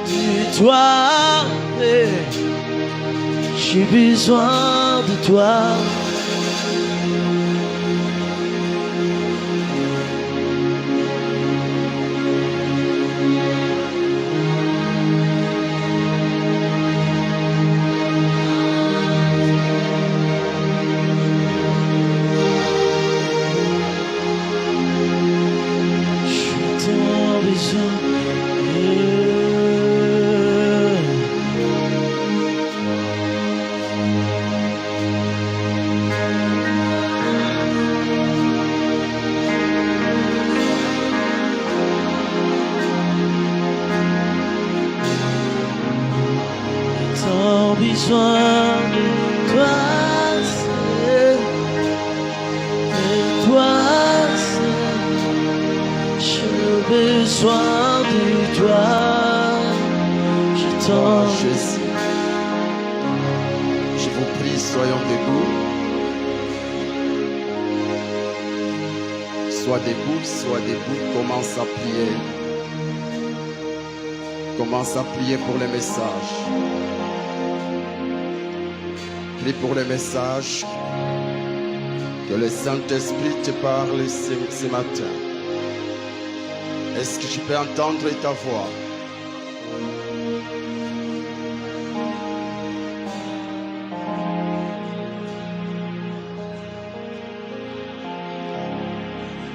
de toi. J'ai besoin de toi. Besoin de toi, seul, de toi, seul. J'ai besoin de toi. Je t'en Jésus. Je vous prie, soyons debout. Sois debout, commence à prier. Commence à prier pour les messages. Prie pour les messages. Que le Saint-Esprit te parle ce matin. Est-ce que je peux entendre ta voix?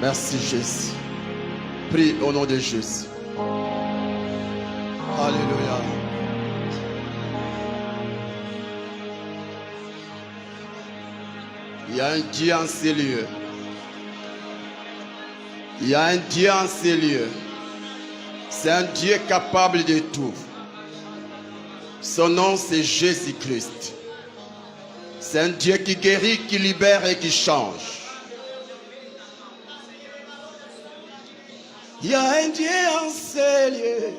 Merci Jésus. Prie au nom de Jésus. Alléluia. Il y a un Dieu en ces lieux. Il y a un Dieu en ces lieux. C'est un Dieu capable de tout. Son nom c'est Jésus-Christ. C'est un Dieu qui guérit, qui libère et qui change. Il y a un Dieu en ces lieux.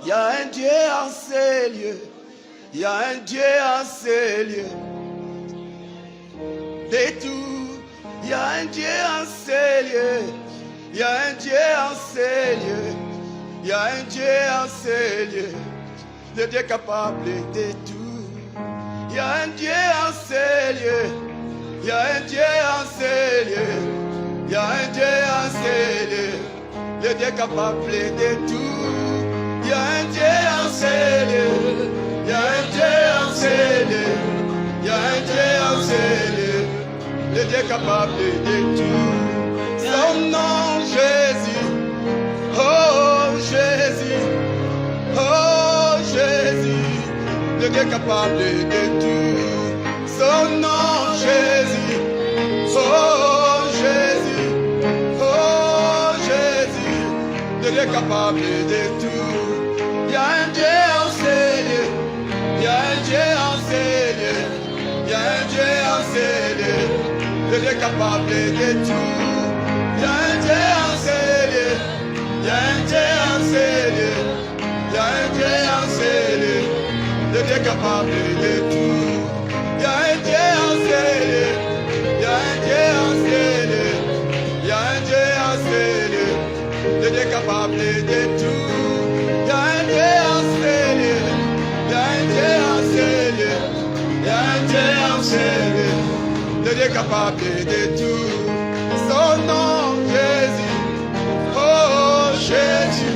Il y a un Dieu en ces lieux. Il y a un Dieu en ces lieux. De tout, il y a un Dieu en ces lieux. Il y a un Dieu en ces lieux. Il y a un Dieu en ces lieux. Le Dieu capable de tout. Il y a un Dieu en ces lieux. Il y a un Dieu en ces lieux. Il y a un Dieu en ces lieux. Le Dieu capable de tout. Il y a un Dieu en ces lieux. Il y a un Dieu en ces lieux. Il y a un Dieu en ces lieux. Le Dieu capable de tout. Son nom Jésus. Oh Jésus. Oh Jésus. Le Dieu capable de tout. Son nom Jésus. Oh Jésus. Oh Jésus. Le Dieu capable de tout. Il y a un Dieu en ces lieux. Il y a un Dieu en ces lieux. Il y a un Dieu en ces lieux. Le Dieu capable de tout. Il y a un Dieu en ces lieux. Il y a un Dieu en ces lieux. Il y a un Dieu en ces lieux. Le Dieu capable de tout. Il y a un Dieu en ces lieux. Il y a un Dieu en ces lieux. Il y a un Dieu en ces lieux. Le Dieu capable de tout. Il y a un Dieu en ces lieux. Il y a un Dieu en ces lieux. Il y a un Dieu en ces lieux. Le Dieu capable de tout. Son nom Jésus. Oh Jésus.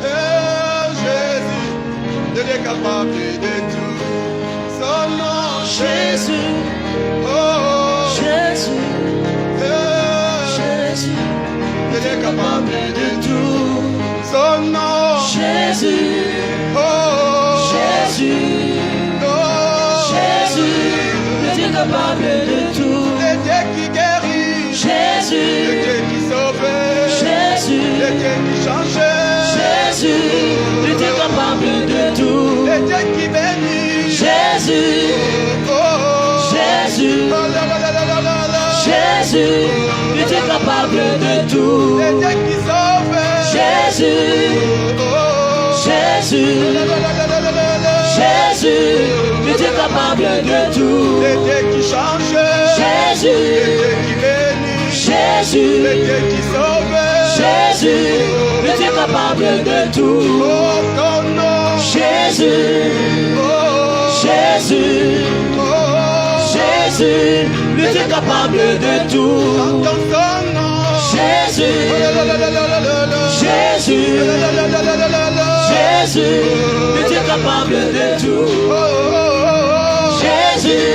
Oh Jésus. Le Dieu capable de tout. Son nom Jésus. Oh Jésus. oh, Jésus. Le Dieu capable de tout. Son nom Jésus. oh Jésus. oh, Jésus. Le Dieu capable de tout. Le Dieu qui guérit. Jésus. Le Dieu qui sauve. Jésus. Le Dieu qui change. Jésus. Le Dieu capable de tout. Le Dieu qui bénit. Jésus. Oh, Jésus. oh, la, la, la, la, la, la. Jésus. Le Dieu capable de tout. Le Dieu qui sauve. Jésus. Oh, Jésus. la, la, la, la, la, la, la. Jésus. Le Dieu capable de tout. Le Dieu qui change. Jésus. Le Dieu qui bénit. Jésus. Le Dieu qui sauve. Jésus. Le Dieu capable de tout. Oh, ton nom. Jésus, Jésus, le Dieu capable de tout. Jésus, Jésus, Jésus, le Dieu capable de tout. Jésus,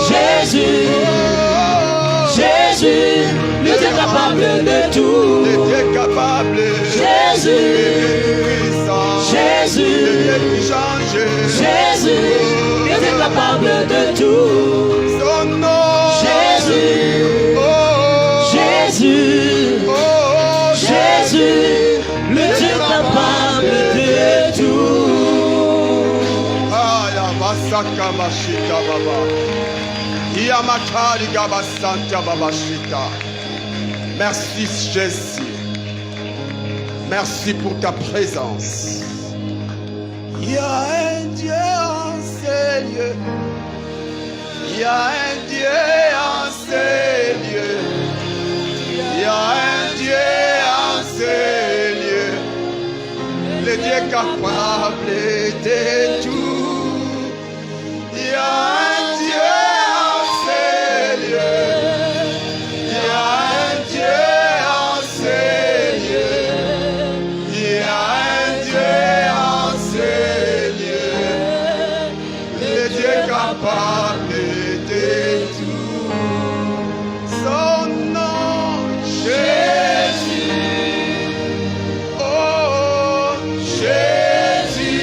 Jésus, Jésus, le Dieu capable de tout. Jésus, Jésus, Jésus, le Dieu capable de tout. Jésus, Jésus, Jésus, le Dieu capable de tout. Masaka Mashita Baba. Yamakari Gabasanta Babashita. Merci Jésus. Merci pour ta présence. Il y a un Dieu en ces lieux. Il y a un Dieu en ces lieux. Il y a un Dieu en ces lieux. Le Dieu capable de tout. Il y a un Dieu en ces lieux. Il y a un Dieu en ces lieux. Il y a un Dieu en ces lieux. Le Dieu capable de tout. Son nom, Jésus. Oh, Jésus.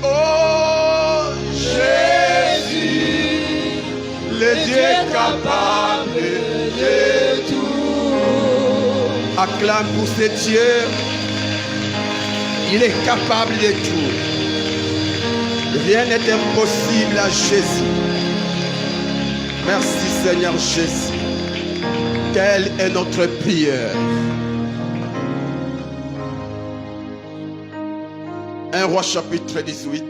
Oh, le Dieu capable de tout. Acclame pour ce Dieu. Il est capable de tout. Rien n'est impossible à Jésus. Merci Seigneur Jésus. Telle est notre prière. 1 Roi chapitre 18.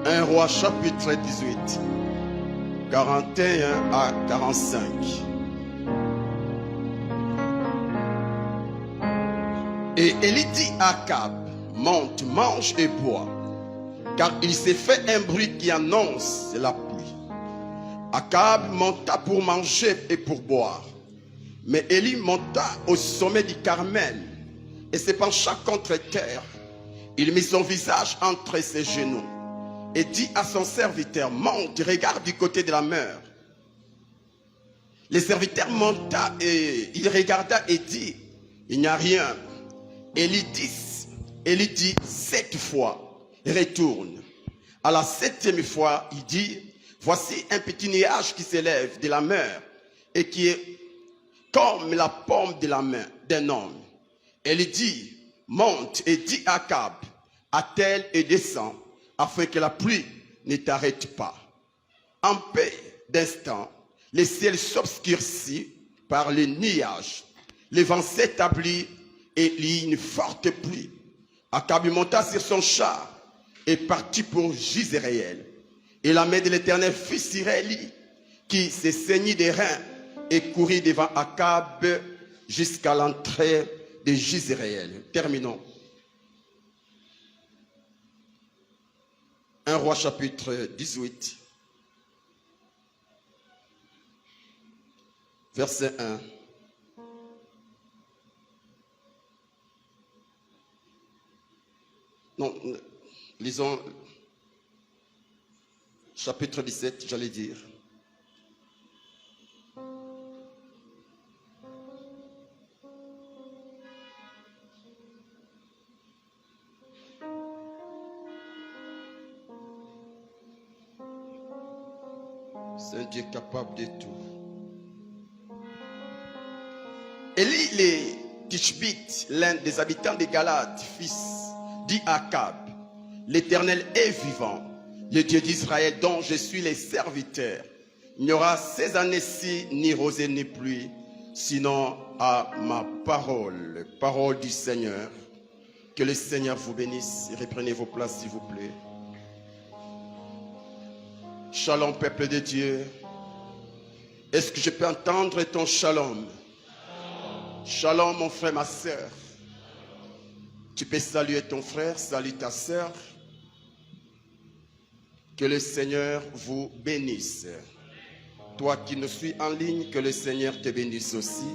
1 Roi chapitre 18, 41 à 45. Et Élie dit à Akab, monte, mange et bois, car il s'est fait un bruit qui annonce la pluie. Akab monta pour manger et pour boire. Mais Élie monta au sommet du Carmel et se pencha contre terre. Il mit son visage entre ses genoux et dit à son serviteur, monte, regarde du côté de la mer. Le serviteur monta et il regarda et dit, il n'y a rien. Élie dit 7 fois, retourne. À la 7e fois, il dit, voici un petit nuage qui s'élève de la mer et qui est comme la paume de la main d'un homme. Élie dit, monte et dit à Akab, attelle et descend, afin que la pluie ne t'arrête pas. En paix d'instant, le ciel s'obscurcit par les nuages. Le vent s'établit et il y eut une forte pluie. Akab monta sur son char et partit pour Jizréel. Et la main de l'Éternel fut sur Élie, qui se saignit des reins et courut devant Akab jusqu'à l'entrée de Jizréel. Terminons. 1 Roi chapitre 18, verset 1. Non, lisons chapitre 17, j'allais dire. C'est un Dieu capable de tout. Élie les Tishbite, l'un des habitants de Galade, fils, dit à Akab, l'Éternel est vivant, le Dieu d'Israël dont je suis le serviteur. Il n'y aura ces années-ci ni rosée ni pluie, sinon à ma parole, parole du Seigneur. Que le Seigneur vous bénisse. Reprenez vos places s'il vous plaît. Shalom peuple de Dieu. Est-ce que je peux entendre ton shalom? Shalom mon frère, ma soeur. Tu peux saluer ton frère, saluer ta sœur. Que le Seigneur vous bénisse. Toi qui nous suis en ligne, que le Seigneur te bénisse aussi.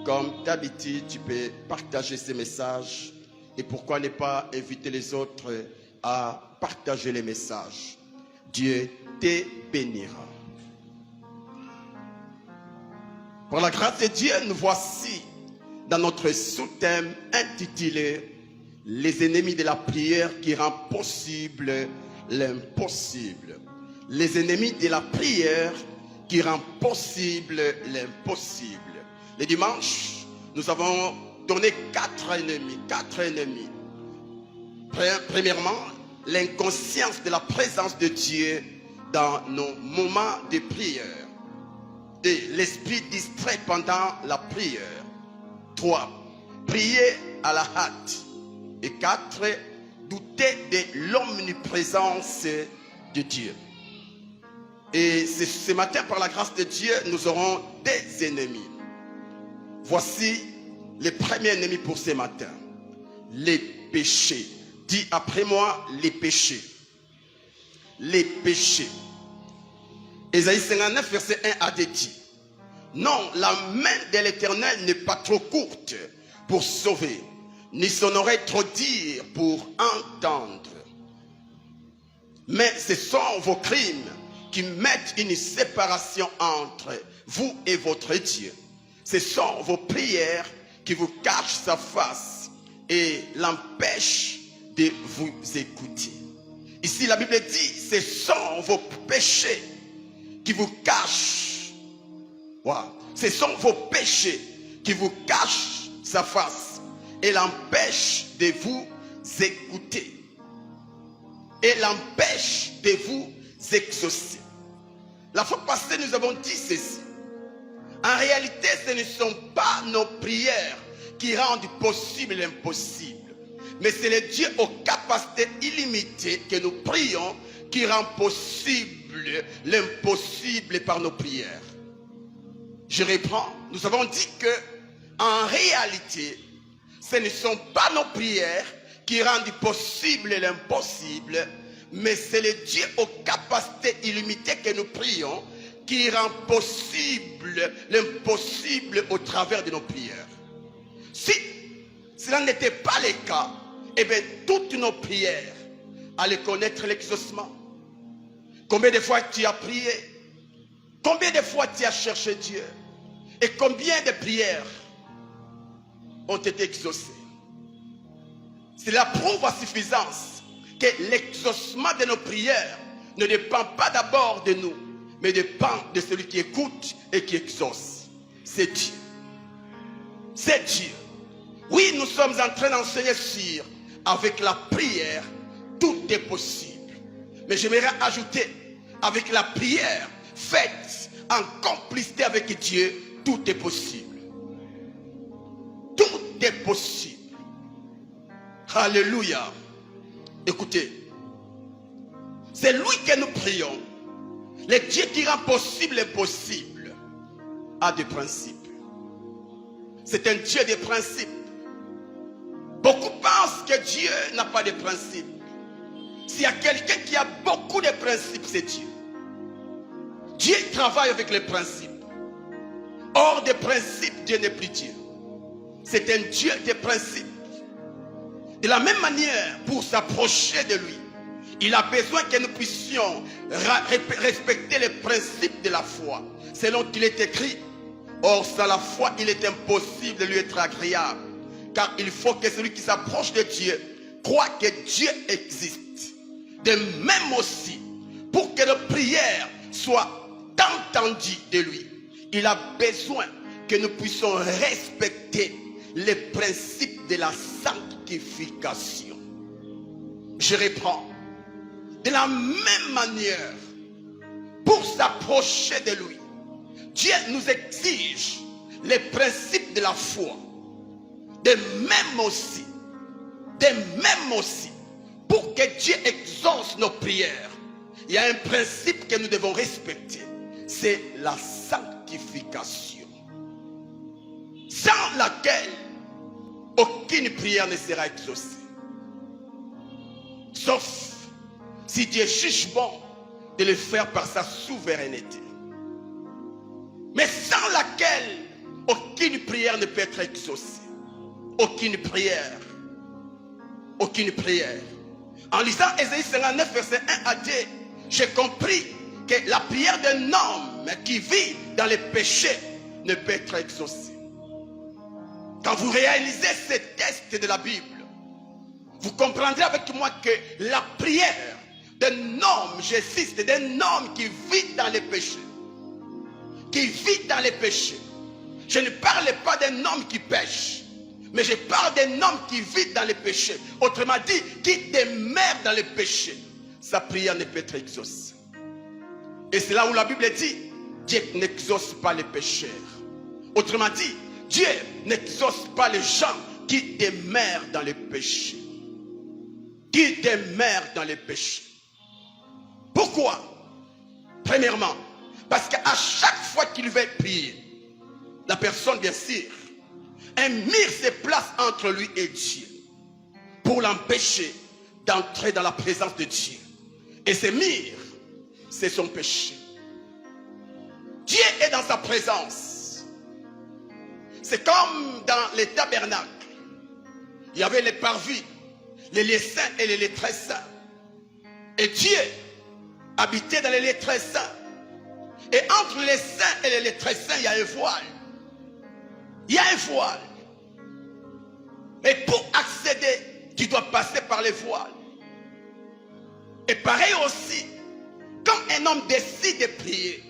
Comme d'habitude, tu peux partager ces messages. Et pourquoi ne pas inviter les autres à partager les messages. Dieu te bénira. Par la grâce de Dieu, nous voici dans notre sous-thème intitulé « Les ennemis de la prière qui rendent possible l'impossible ». Les ennemis de la prière qui rendent possible l'impossible. Le dimanche, nous avons donné quatre ennemis. Premièrement, l'inconscience de la présence de Dieu dans nos moments de prière. Et l'esprit distrait pendant la prière. 3. Prier à la hâte. Et 4. Douter de l'omniprésence de Dieu. Et ce matin, par la grâce de Dieu, nous aurons des ennemis. Voici les premiers ennemis pour ce matin. Les péchés. Dis après moi, les péchés. Les péchés. Ésaïe 59, verset 1 a dit: non, la main de l'Éternel n'est pas trop courte pour sauver, ni son oreille trop dire pour entendre. Mais ce sont vos crimes qui mettent une séparation entre vous et votre Dieu. Ce sont vos prières qui vous cachent sa face et l'empêchent de vous écouter. Ici, la Bible dit, ce sont vos péchés qui vous cachent. Wow. Ce sont vos péchés qui vous cachent sa face et l'empêchent de vous écouter. Et l'empêchent de vous exaucer. La fois passée, nous avons dit ceci. En réalité, ce ne sont pas nos prières qui rendent possible l'impossible. Mais c'est le Dieu aux capacités illimitées que nous prions qui rend possible l'impossible par nos prières. Je reprends. Nous avons dit que en réalité, ce ne sont pas nos prières qui rendent possible l'impossible, mais c'est le Dieu aux capacités illimitées que nous prions qui rend possible l'impossible au travers de nos prières. Si cela n'était pas le cas, eh bien toutes nos prières allaient connaître l'exaucement. Combien de fois tu as prié? Combien de fois tu as cherché Dieu? Et combien de prières ont été exaucées? Cela prouve à suffisance que l'exaucement de nos prières ne dépend pas d'abord de nous, mais dépend de celui qui écoute et qui exauce. C'est Dieu. C'est Dieu. Oui, nous sommes en train d'enseigner sur, avec la prière, tout est possible. Mais j'aimerais ajouter, avec la prière faite en complicité avec Dieu, tout est possible. Tout est possible. Alléluia. Écoutez, c'est lui que nous prions. Le Dieu qui rend possible l'impossible a des principes. C'est un Dieu des principes. Beaucoup pensent que Dieu n'a pas de principes. S'il y a quelqu'un qui a beaucoup de principes, c'est Dieu. Dieu travaille avec les principes. Hors des principes, Dieu n'est plus Dieu. C'est un Dieu des principes. De la même manière, pour s'approcher de lui, il a besoin que nous puissions respecter les principes de la foi, selon qu'il est écrit. Or, sans la foi, il est impossible de lui être agréable. Car il faut que celui qui s'approche de Dieu croit que Dieu existe. De même aussi, pour que nos prières soient entendues de lui, il a besoin que nous puissions respecter les principes de la sanctification. Je reprends. De la même manière, pour s'approcher de lui, Dieu nous exige les principes de la foi. De même aussi, pour que Dieu exauce nos prières, il y a un principe que nous devons respecter. C'est la sanctification. Sans laquelle aucune prière ne sera exaucée. Sauf si Dieu juge bon de le faire par sa souveraineté. Mais sans laquelle aucune prière ne peut être exaucée. Aucune prière. Aucune prière. En lisant Ésaïe 59, verset 1 à 2, j'ai compris que la prière d'un homme qui vit dans les péchés ne peut être exaucée. Quand vous réalisez ces textes de la Bible, vous comprendrez avec moi que la prière d'un homme, j'insiste, d'un homme qui vit dans les péchés, qui vit dans les péchés. Je ne parle pas d'un homme qui pêche, mais je parle d'un homme qui vit dans les péchés. Autrement dit, qui demeure dans les péchés. Sa prière ne peut être exaucée. Et c'est là où la Bible dit, Dieu n'exauce pas les pécheurs. Autrement dit, Dieu n'exauce pas les gens qui demeurent dans les péchés. Qui demeurent dans les péchés. Pourquoi? Premièrement, parce qu'à chaque fois qu'il veut prier, la personne, bien sûr, un mur se place entre lui et Dieu pour l'empêcher d'entrer dans la présence de Dieu. Et ce mur, c'est son péché. Dieu est dans sa présence. C'est comme dans les tabernacles. Il y avait les parvis, les lieux saints et les lieux très saints. Et Dieu habitait dans les lieux très saints. Et entre les saints et les lieux très saints, il y a un voile. Il y a un voile. Et pour accéder, tu dois passer par les voiles. Et pareil aussi, quand un homme décide de prier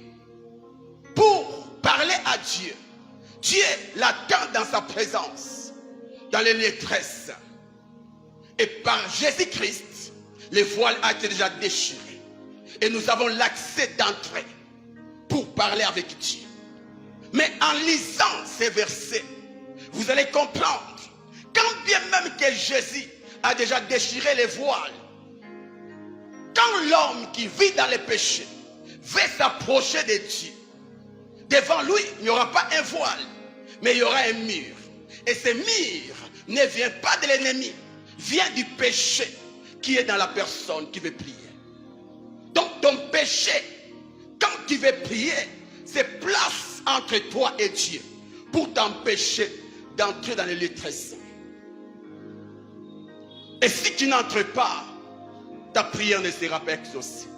pour parler à Dieu, Dieu l'attend dans sa présence, dans les lieux très saints. Et par Jésus-Christ, le voile a été déjà déchiré. Et nous avons l'accès d'entrer pour parler avec Dieu. Mais en lisant ces versets, vous allez comprendre, quand bien même que Jésus a déjà déchiré les voiles, quand l'homme qui vit dans les péchés veut s'approcher de Dieu, devant lui, il n'y aura pas un voile, mais il y aura un mur. Et ce mur ne vient pas de l'ennemi, vient du péché qui est dans la personne qui veut prier. Donc ton péché, quand tu veux prier, se place entre toi et Dieu pour t'empêcher d'entrer dans les lieux très saints. Et si tu n'entres pas, ta prière ne sera pas exaucée.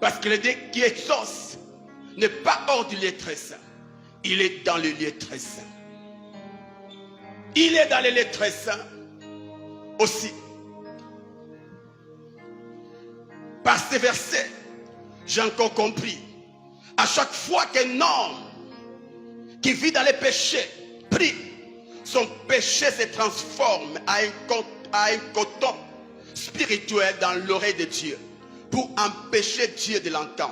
Parce que le Dieu qui exauce n'est pas hors du lieu très saint. Il est dans le lieu très saint. Il est dans le lieu très saint aussi. Par ces versets, j'ai encore compris. À chaque fois qu'un homme qui vit dans les péchés prie, son péché se transforme à un coton spirituel dans l'oreille de Dieu pour empêcher Dieu de l'entendre.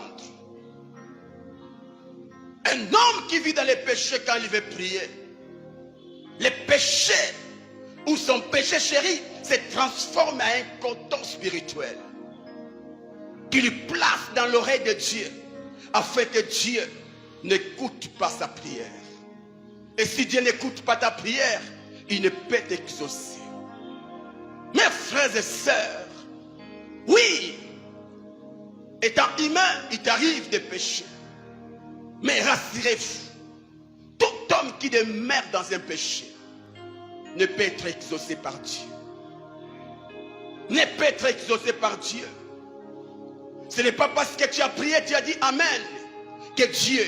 Un homme qui vit dans les péchés quand il veut prier, les péchés ou son péché chéri se transforme à un coton spirituel qui lui place dans l'oreille de Dieu afin que Dieu n'écoute pas sa prière. Et si Dieu n'écoute pas ta prière, il ne peut t'exaucer. Mes frères et sœurs, oui, étant humain, il t'arrive de pécher. Mais rassurez-vous, tout homme qui demeure dans un péché ne peut être exaucé par Dieu. Ne peut être exaucé par Dieu. Ce n'est pas parce que tu as prié, tu as dit Amen, que Dieu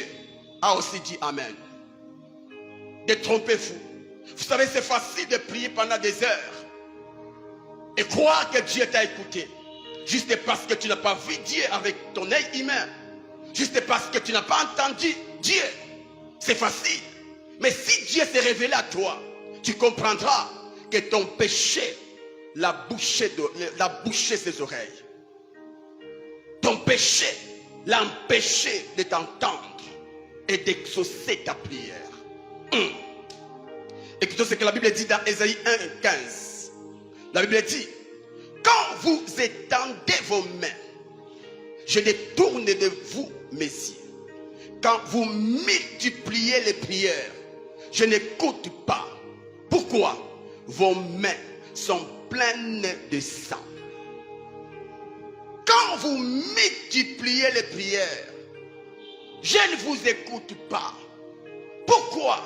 a aussi dit Amen. Détrompez-vous. Vous savez, c'est facile de prier pendant des heures et croire que Dieu t'a écouté. Juste parce que tu n'as pas vu Dieu avec ton œil humain. Juste parce que tu n'as pas entendu Dieu. C'est facile. Mais si Dieu s'est révélé à toi, tu comprendras que ton péché l'a bouché ses oreilles. Ton péché l'a empêché de t'entendre et d'exaucer ta prière. Écoutez ce que la Bible dit dans Ésaïe 1, 15. La Bible dit, quand vous étendez vos mains, je détourne de vous mes yeux. Quand vous multipliez les prières, je n'écoute pas. Pourquoi? Pourquoi vos mains sont pleines de sang? Quand vous multipliez les prières, je ne vous écoute pas. Pourquoi?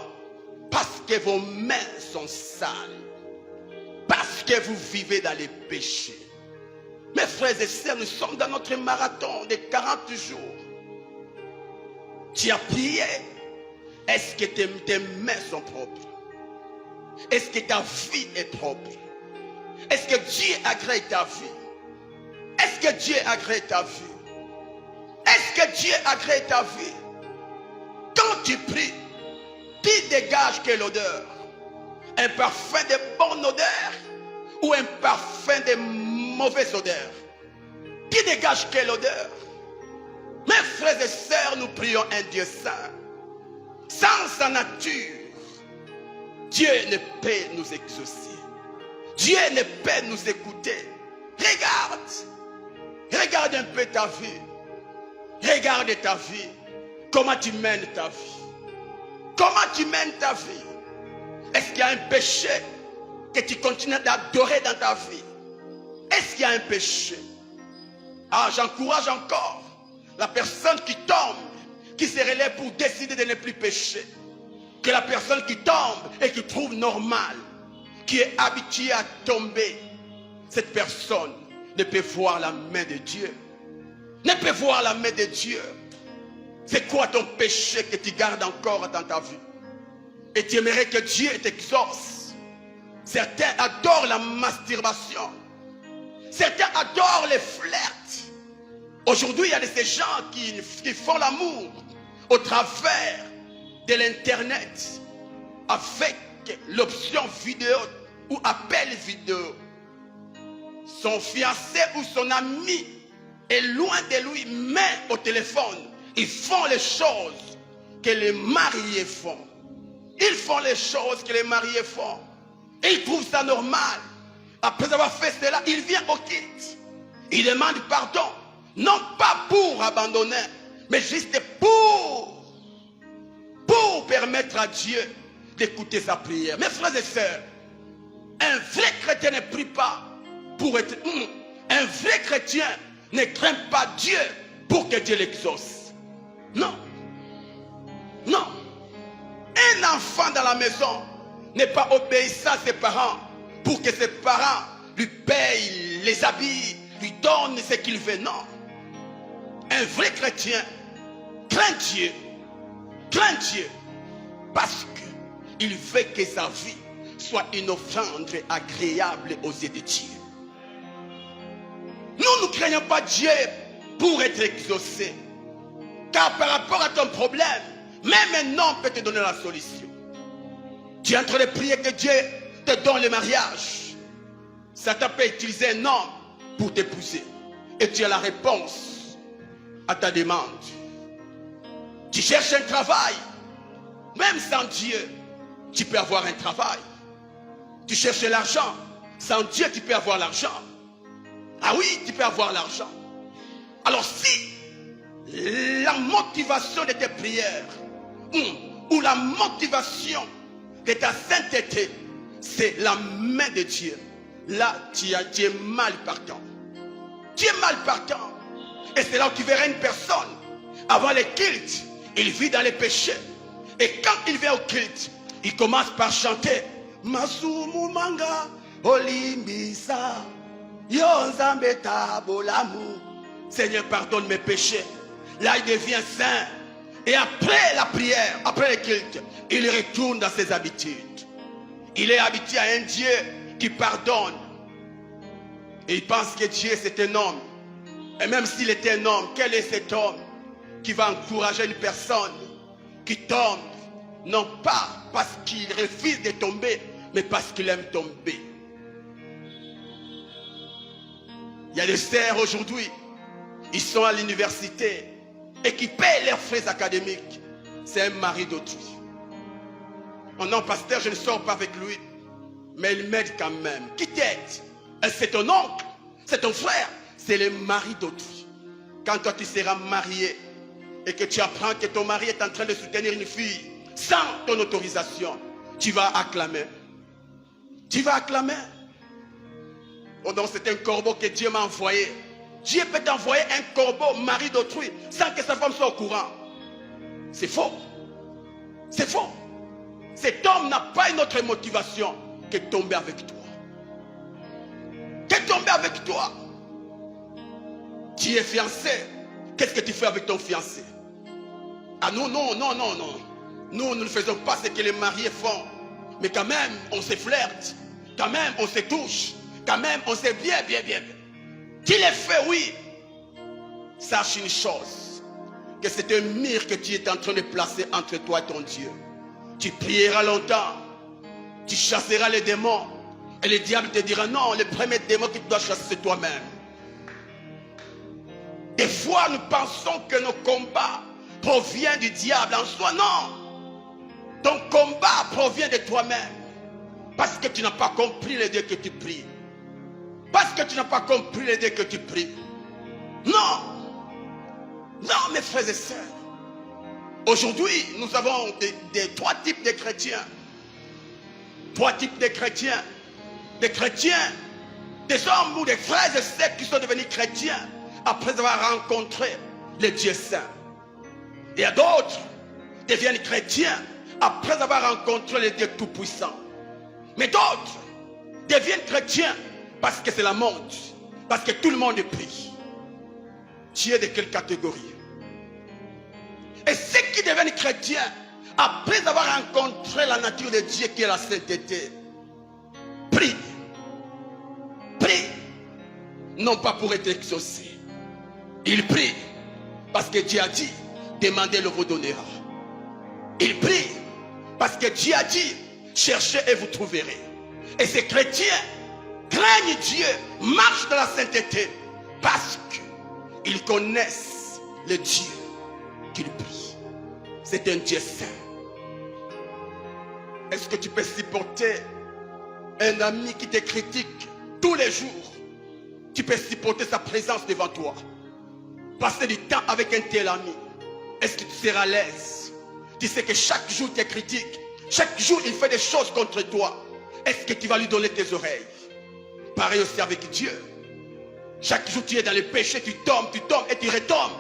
Parce que vos mains sont sales. Parce que vous vivez dans les péchés. Mes frères et sœurs, nous sommes dans notre marathon de 40 jours. Tu as prié. Est-ce que tes mains sont propres? Est-ce que ta vie est propre? Est-ce que Dieu agrée ta vie? Est-ce que Dieu agrée ta vie? Est-ce que Dieu agrée ta vie? Quand tu pries, tu dégages quelle odeur? Un parfum de bonne odeur ou un parfum de mauvaise odeur? Tu dégages quelle odeur? Mes frères et sœurs, nous prions un Dieu saint. Sans sa nature, Dieu ne peut nous exaucer. Dieu ne peut nous écouter. Regarde un peu ta vie. Regarde ta vie. Comment tu mènes ta vie? Comment tu mènes ta vie? Est-ce qu'il y a un péché que tu continues d'adorer dans ta vie? Est-ce qu'il y a un péché? Ah, j'encourage encore la personne qui tombe, qui se relève pour décider de ne plus pécher. Que la personne qui tombe et qui trouve normal, qui est habituée à tomber, cette personne ne peut voir la main de Dieu. Ne peut voir la main de Dieu. C'est quoi ton péché que tu gardes encore dans ta vie? Et tu aimerais que Dieu t'exauce. Certains adorent la masturbation. Certains adorent les flirts. Aujourd'hui, il y a de ces gens qui font l'amour au travers de l'internet avec l'option vidéo ou appel vidéo. Son fiancé ou son ami est loin de lui, mais au téléphone, ils font les choses que les mariés font. Ils font les choses que les mariés font. Et ils trouvent ça normal. Après avoir fait cela, il vient au kit. Il demande pardon. Non pas pour abandonner, mais juste pour permettre à Dieu d'écouter sa prière. Mes frères et sœurs, un vrai chrétien ne prie pas pour être... Un vrai chrétien ne craint pas Dieu pour que Dieu l'exauce. Non. Non. Un enfant dans la maison n'est pas obéissant à ses parents pour que ses parents lui payent les habits, lui donnent ce qu'il veut. Non. Un vrai chrétien craint Dieu. Craint Dieu. Parce qu'il veut que sa vie soit une offrande agréable aux yeux de Dieu. Nous ne craignons pas Dieu pour être exaucé. Car par rapport à ton problème, même un homme peut te donner la solution. Tu es en train de prier que Dieu te donne le mariage. Satan peut utiliser un homme pour t'épouser. Et tu as la réponse à ta demande. Tu cherches un travail. Même sans Dieu, tu peux avoir un travail. Tu cherches l'argent. Sans Dieu, tu peux avoir l'argent. Ah oui, tu peux avoir l'argent. Alors si la motivation de tes prières ou la motivation de ta sainteté, c'est la main de Dieu, là tu es mal partant. Tu es mal partant. Et c'est là où tu verras une personne, avant le culte, il vit dans les péchés. Et quand il vient au culte, il commence par chanter Masumu manga olimbisa yonzambeta bolamu. Seigneur, pardonne mes péchés. Là, il devient saint. Et après la prière, après le culte, il retourne dans ses habitudes. Il est habitué à un Dieu qui pardonne. Et il pense que Dieu, c'est un homme. Et même s'il était un homme, quel est cet homme qui va encourager une personne qui tombe, non pas parce qu'il refuse de tomber, mais parce qu'il aime tomber? Il y a des sœurs aujourd'hui, ils sont à l'université et qui paient leurs frais académiques. C'est un mari d'autrui. Oh non, pasteur, je ne sors pas avec lui, mais il m'aide quand même. Qui t'aide? C'est ton oncle, c'est ton frère, c'est le mari d'autrui. Quand toi tu seras marié et que tu apprends que ton mari est en train de soutenir une fille sans ton autorisation, tu vas acclamer. Tu vas acclamer. Oh non, c'est un corbeau que Dieu m'a envoyé. Dieu peut t'envoyer un corbeau, mari d'autrui, sans que sa femme soit au courant. C'est faux. C'est faux. Cet homme n'a pas une autre motivation que tomber avec toi. Que tomber avec toi. Tu es fiancé. Qu'est-ce que tu fais avec ton fiancé? Ah non, non, non, non, non. Nous ne faisons pas ce que les mariés font. Mais quand même, on se flirte. Quand même, on se touche. Quand même, on sait bien. Tu les fais, oui. Sache une chose. Que c'est un mur que tu es en train de placer entre toi et ton Dieu. Tu prieras longtemps. Tu chasseras les démons. Et le diable te dira non, le premier démon que tu dois chasser, c'est toi-même. Des fois, nous pensons que nos combats proviennent du diable en soi. Non. Ton combat provient de toi-même. Parce que tu n'as pas compris les dieux que tu pries. Parce que tu n'as pas compris les dieux que tu pries. Non. Non, mes frères et sœurs. Aujourd'hui, nous avons trois types de chrétiens. Trois types de chrétiens. Des chrétiens, des hommes ou des frères et sœurs qui sont devenus chrétiens après avoir rencontré le Dieu saint. Et d'autres deviennent chrétiens après avoir rencontré le Dieu tout-puissant. Mais d'autres deviennent chrétiens parce que c'est la mode, parce que tout le monde prie. Tu es de quelle catégorie? Et ceux qui deviennent chrétiens après avoir rencontré la nature de Dieu qui est la sainteté, prie. Prie. Non pas pour être exaucé. Il prie parce que Dieu a dit, demandez, le vous donnera. Il prie parce que Dieu a dit, cherchez et vous trouverez. Et ces chrétiens craignent Dieu, marchent dans la sainteté parce qu'ils connaissent le Dieu qu'ils prient. C'est un Dieu saint. Est-ce que tu peux supporter un ami qui te critique tous les jours? Tu peux supporter sa présence devant toi? Passer du temps avec un tel ami, est-ce que tu seras à l'aise? Tu sais que chaque jour il te critique, chaque jour il fait des choses contre toi. Est-ce que tu vas lui donner tes oreilles? Pareil aussi avec Dieu. Chaque jour tu es dans le péché, tu tombes et tu retombes.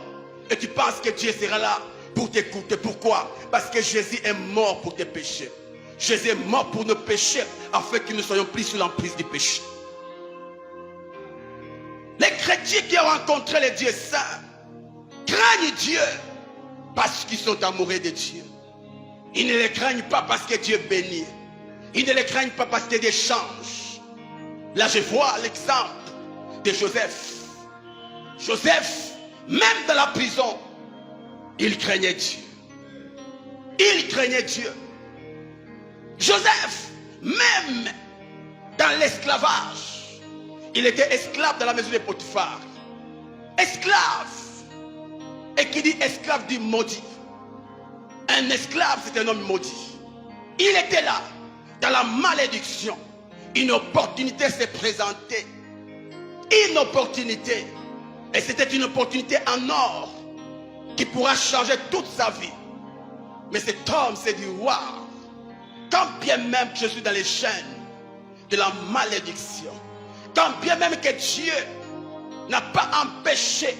Et tu penses que Dieu sera là pour t'écouter. Pourquoi? Parce que Jésus est mort pour tes péchés. Jésus est mort pour nos péchés afin que nous ne soyons plus sous l'emprise du péché. Les chrétiens qui ont rencontré le Dieu saint craignent Dieu parce qu'ils sont amoureux de Dieu. Ils ne les craignent pas parce que Dieu bénit. Ils ne les craignent pas parce que Dieu change. Là je vois l'exemple de Joseph. Joseph, même dans la prison, il craignait Dieu. Il craignait Dieu. Joseph, même dans l'esclavage, il était esclave dans la maison de Potiphar. Esclave. Et qui dit esclave dit maudit. Un esclave, c'est un homme maudit. Il était là, dans la malédiction. Une opportunité s'est présentée. Une opportunité. Et c'était une opportunité en or qui pourra changer toute sa vie. Mais cet homme s'est dit, waouh, quand bien même que je suis dans les chaînes de la malédiction, quand bien même que Dieu n'a pas empêché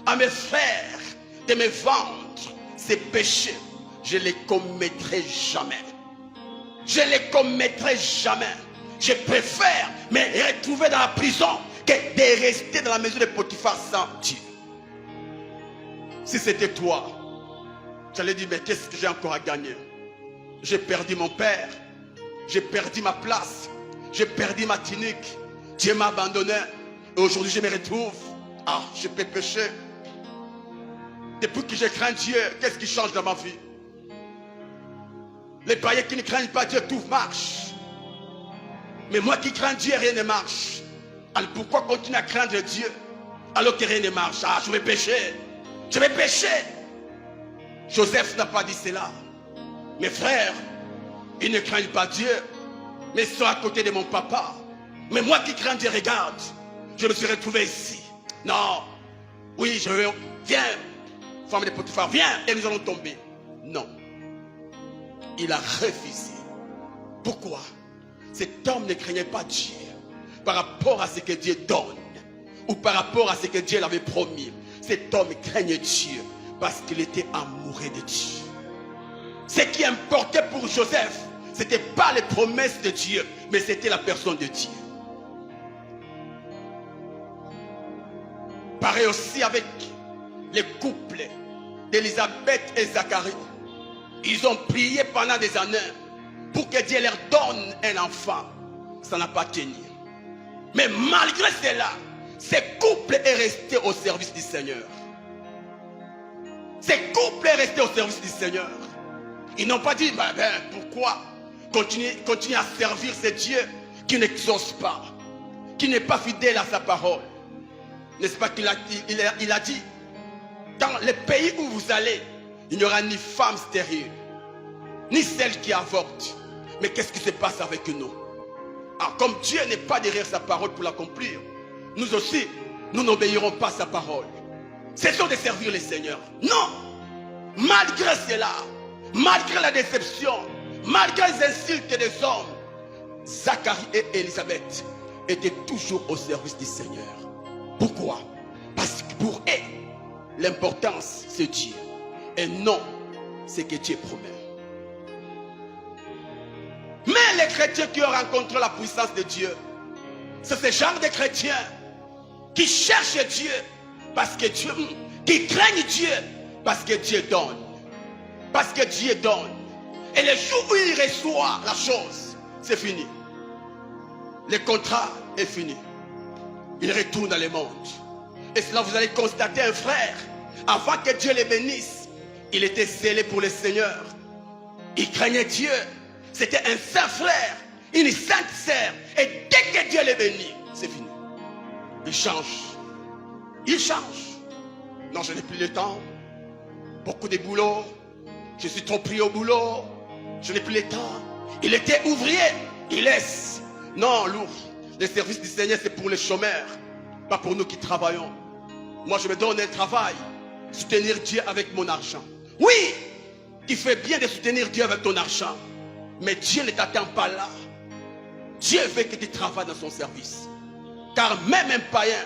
à mes frères de me vendre ces péchés, je ne les commettrai jamais. Je ne les commettrai jamais. Je préfère me retrouver dans la prison que de rester dans la maison de Potiphar sans Dieu. Si c'était toi, j'allais dire, mais qu'est-ce que j'ai encore à gagner? J'ai perdu mon père, j'ai perdu ma place, j'ai perdu ma tunique, Dieu m'a abandonné, et aujourd'hui je me retrouve, je peux pécher. Depuis que je crains Dieu, qu'est-ce qui change dans ma vie? Les païens qui ne craignent pas Dieu, tout marche. Mais moi qui crains Dieu, rien ne marche. Alors pourquoi continuer à craindre Dieu alors que rien ne marche? Je vais pécher. Je vais pécher. Joseph n'a pas dit cela. Mes frères, ils ne craignent pas Dieu, mais ils sont à côté de mon papa. Mais moi qui crains Dieu, regarde, je me suis retrouvé ici. Non, oui, viens, femme de Potiphar, viens, et nous allons tomber. Non, il a refusé. Pourquoi? cet homme ne craignait pas Dieu par rapport à ce que Dieu donne ou par rapport à ce que Dieu l'avait promis. Cet homme craignait Dieu parce qu'il était amoureux de Dieu. Ce qui importait pour Joseph, ce n'était pas les promesses de Dieu, mais c'était la personne de Dieu. Pareil aussi avec les couples d'Élisabeth et Zacharie. Ils ont prié pendant des années pour que Dieu leur donne un enfant. Ça n'a pas tenu. Mais malgré cela, ce couple est resté au service du Seigneur. Ce couple est resté au service du Seigneur. Ils n'ont pas dit, pourquoi continuer à servir ce Dieu qui n'exauce pas, qui n'est pas fidèle à sa parole. N'est-ce pas qu'il a dit, dans le pays où vous allez, il n'y aura ni femme stérile, ni celle qui avorte. Mais qu'est-ce qui se passe avec nous? Alors, comme Dieu n'est pas derrière sa parole pour l'accomplir, nous aussi, nous n'obéirons pas à sa parole. Cessons de servir le Seigneur. Non! Malgré cela, malgré la déception, malgré les insultes des hommes, Zacharie et Élisabeth étaient toujours au service du Seigneur. Pourquoi? Parce que pour eux, l'importance, c'est Dieu. Et non ce que Dieu promet. Mais les chrétiens qui ont rencontré la puissance de Dieu, c'est ce genre de chrétiens qui cherchent Dieu parce que Dieu, qui craignent Dieu parce que Dieu donne. Parce que Dieu donne. Et le jour où il reçoit la chose, c'est fini. Le contrat est fini. Il retourne dans le monde. Et cela, vous allez constater un frère, avant que Dieu le bénisse, il était scellé pour le Seigneur. Il craignait Dieu. C'était un saint frère, une sainte sœur. Et dès que Dieu le bénit, c'est fini. Il change. Il change. Non, je n'ai plus le temps. Beaucoup de boulot. Je suis trop pris au boulot. Je n'ai plus le temps. Il était ouvrier. Il laisse. Non, lourd. Le service du Seigneur, c'est pour les chômeurs. Pas pour nous qui travaillons. Moi, je me donne un travail. Soutenir Dieu avec mon argent. Oui, tu fais bien de soutenir Dieu avec ton argent. Mais Dieu ne t'attend pas là. Dieu veut que tu travailles dans son service. Car même un païen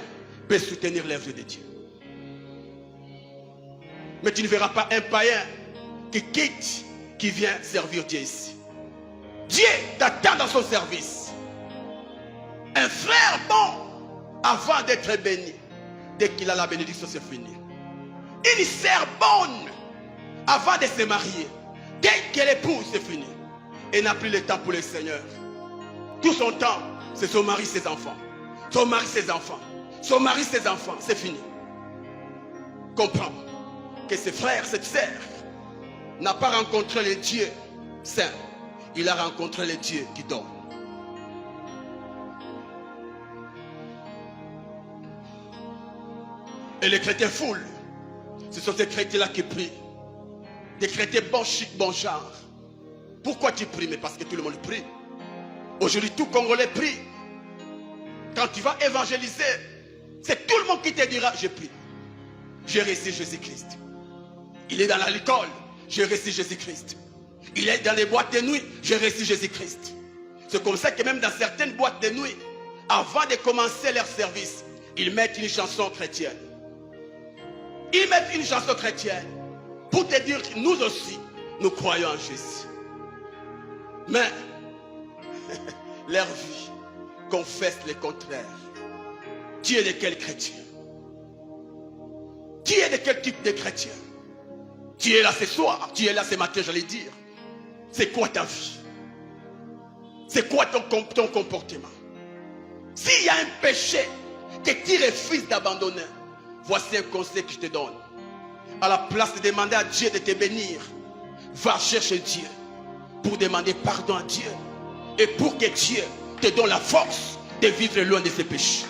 peut soutenir l'œuvre de Dieu. Mais tu ne verras pas un païen qui quitte, qui vient servir Dieu ici. Dieu t'attend dans son service. Un frère bon, avant d'être béni, dès qu'il a la bénédiction, c'est fini. Une sœur bonne, avant de se marier, dès qu'elle épouse, c'est fini. Elle n'a plus le temps pour le Seigneur. Tout son temps, c'est son mari, ses enfants. Son mari, ses enfants. Son mari, ses enfants, c'est fini. Comprends que ce frère, cette sœur, n'a pas rencontré le Dieu saint. Il a rencontré le Dieu qui donne. Et les chrétiens foulent. Ce sont ces chrétiens-là qui prient. Des chrétiens bon chic, bon genre. Pourquoi tu pries? Mais parce que tout le monde prie. Aujourd'hui, tout Congolais prie. Quand tu vas évangéliser, c'est tout le monde qui te dira, je prie. J'ai reçu Jésus-Christ. Il est dans l'alcool, j'ai reçu Jésus-Christ. Il est dans les boîtes de nuit, j'ai reçu Jésus-Christ. C'est comme ça que même dans certaines boîtes de nuit, avant de commencer leur service, ils mettent une chanson chrétienne. Ils mettent une chanson chrétienne pour te dire que nous aussi, nous croyons en Jésus. Mais leur vie confesse le contraire. Tu es de quel chrétien? Tu es de quel type de chrétien? Tu es là ce soir, tu es là ce matin, j'allais dire. C'est quoi ta vie? C'est quoi ton comportement? S'il y a un péché que tu refuses d'abandonner, voici un conseil que je te donne. À la place de demander à Dieu de te bénir, va chercher Dieu pour demander pardon à Dieu et pour que Dieu te donne la force de vivre loin de ses péchés.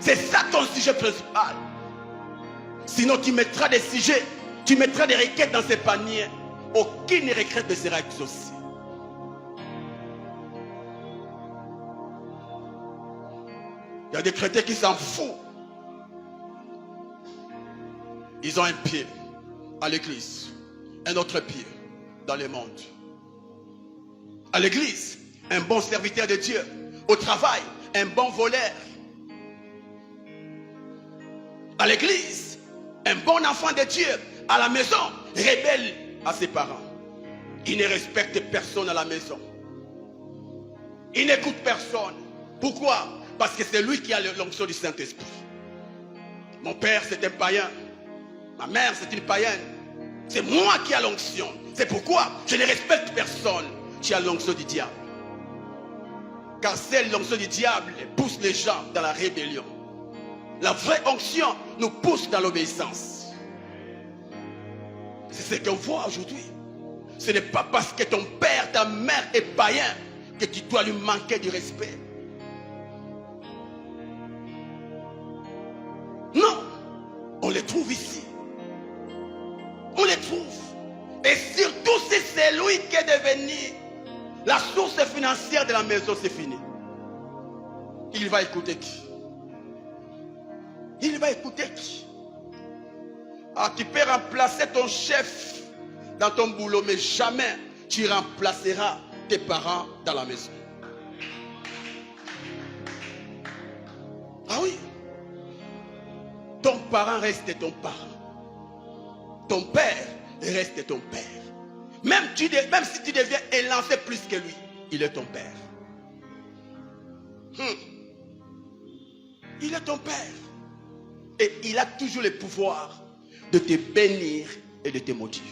C'est ça ton sujet principal. Sinon tu mettras des sujets, tu mettras des requêtes dans ces paniers. Aucune requête ne sera exaucée. Il y a des chrétiens qui s'en foutent. Ils ont un pied à l'église, un autre pied dans le monde. À l'église, un bon serviteur de Dieu. Au travail, un bon voleur. À l'église, un bon enfant de Dieu. À la maison, rebelle à ses parents. Il ne respecte personne à la maison. Il n'écoute personne. Pourquoi? Parce que c'est lui qui a l'onction du Saint-Esprit. Mon père, c'est un païen. Ma mère, c'est une païenne. C'est moi qui ai l'onction. C'est pourquoi je ne respecte personne qui a l'onction du diable. Car c'est l'onction du diable qui pousse les gens dans la rébellion. La vraie onction nous pousse dans l'obéissance. C'est ce qu'on voit aujourd'hui. Ce n'est pas parce que ton père, ta mère est païen que tu dois lui manquer du respect. Non, on les trouve ici. On les trouve. Et surtout si c'est lui qui est devenu la source financière de la maison, c'est fini. Il va écouter qui? Il va écouter qui? Ah, tu peux remplacer ton chef dans ton boulot, mais jamais tu remplaceras tes parents dans la maison. Ah oui. Ton parent reste ton parent. Ton père reste ton père. Même si tu deviens élancé plus que lui, il est ton père. Il est ton père. Et il a toujours le pouvoir de te bénir et de te maudire.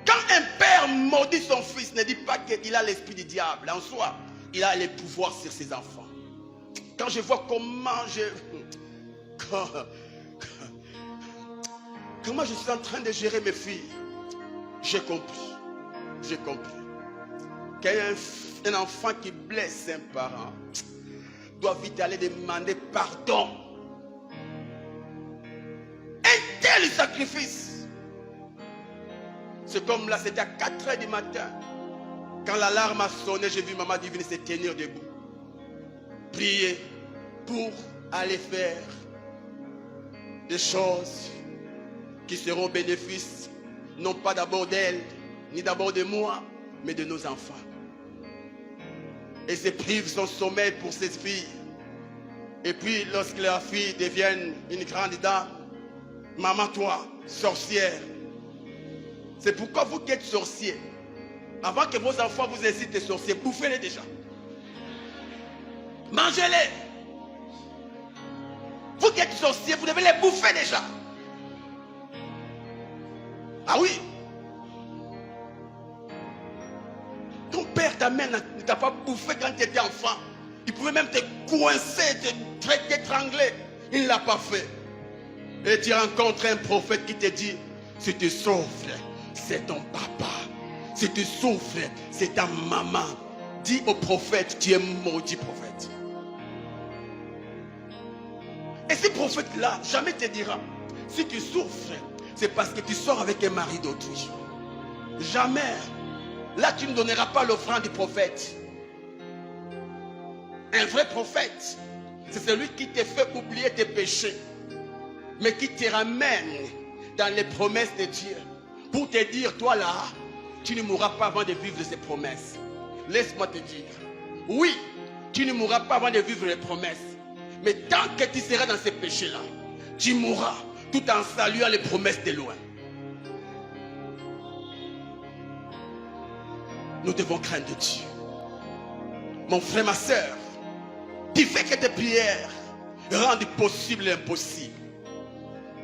Quand un père maudit son fils, ne dit pas qu'il a l'esprit du diable. En soi, il a le pouvoir sur ses enfants. Quand je vois comment je suis en train de gérer mes filles, j'ai compris. J'ai compris. Qu'un enfant qui blesse un parent doit vite aller demander pardon. Un tel sacrifice. C'est comme là, c'était à 4 h du matin. Quand l'alarme a sonné, j'ai vu maman divine se tenir debout. Prier pour aller faire des choses qui seront bénéfices, non pas d'abord d'elle, ni d'abord de moi, mais de nos enfants. Et se prive son sommeil pour ses filles. Et puis, lorsque leurs filles deviennent une grande dame, maman, toi, sorcière. C'est pourquoi vous qui êtes sorciers, avant que vos enfants vous incitent des sorciers, bouffez-les déjà. Mangez-les. Vous qui êtes sorciers, vous devez les bouffer déjà. Ah oui. Ton père, ta mère ne t'a pas bouffé quand tu étais enfant. Il pouvait même te coincer, t'étrangler. Il ne l'a pas fait. Et tu rencontres un prophète qui te dit, si tu souffres, c'est ton papa. Si tu souffres, c'est ta maman. Dis au prophète, tu es maudit prophète. Et ce prophète-là, jamais te dira, si tu souffres, c'est parce que tu sors avec un mari d'autrui. Jamais. Là, tu ne donneras pas l'offrande du prophète. Un vrai prophète, c'est celui qui te fait oublier tes péchés, mais qui te ramène dans les promesses de Dieu. Pour te dire, toi là, tu ne mourras pas avant de vivre ces promesses. Laisse-moi te dire, oui, tu ne mourras pas avant de vivre les promesses. Mais tant que tu seras dans ces péchés-là, tu mourras tout en saluant les promesses de loin. Nous devons craindre Dieu. Mon frère, ma soeur, tu fais que tes prières rendent possible l'impossible.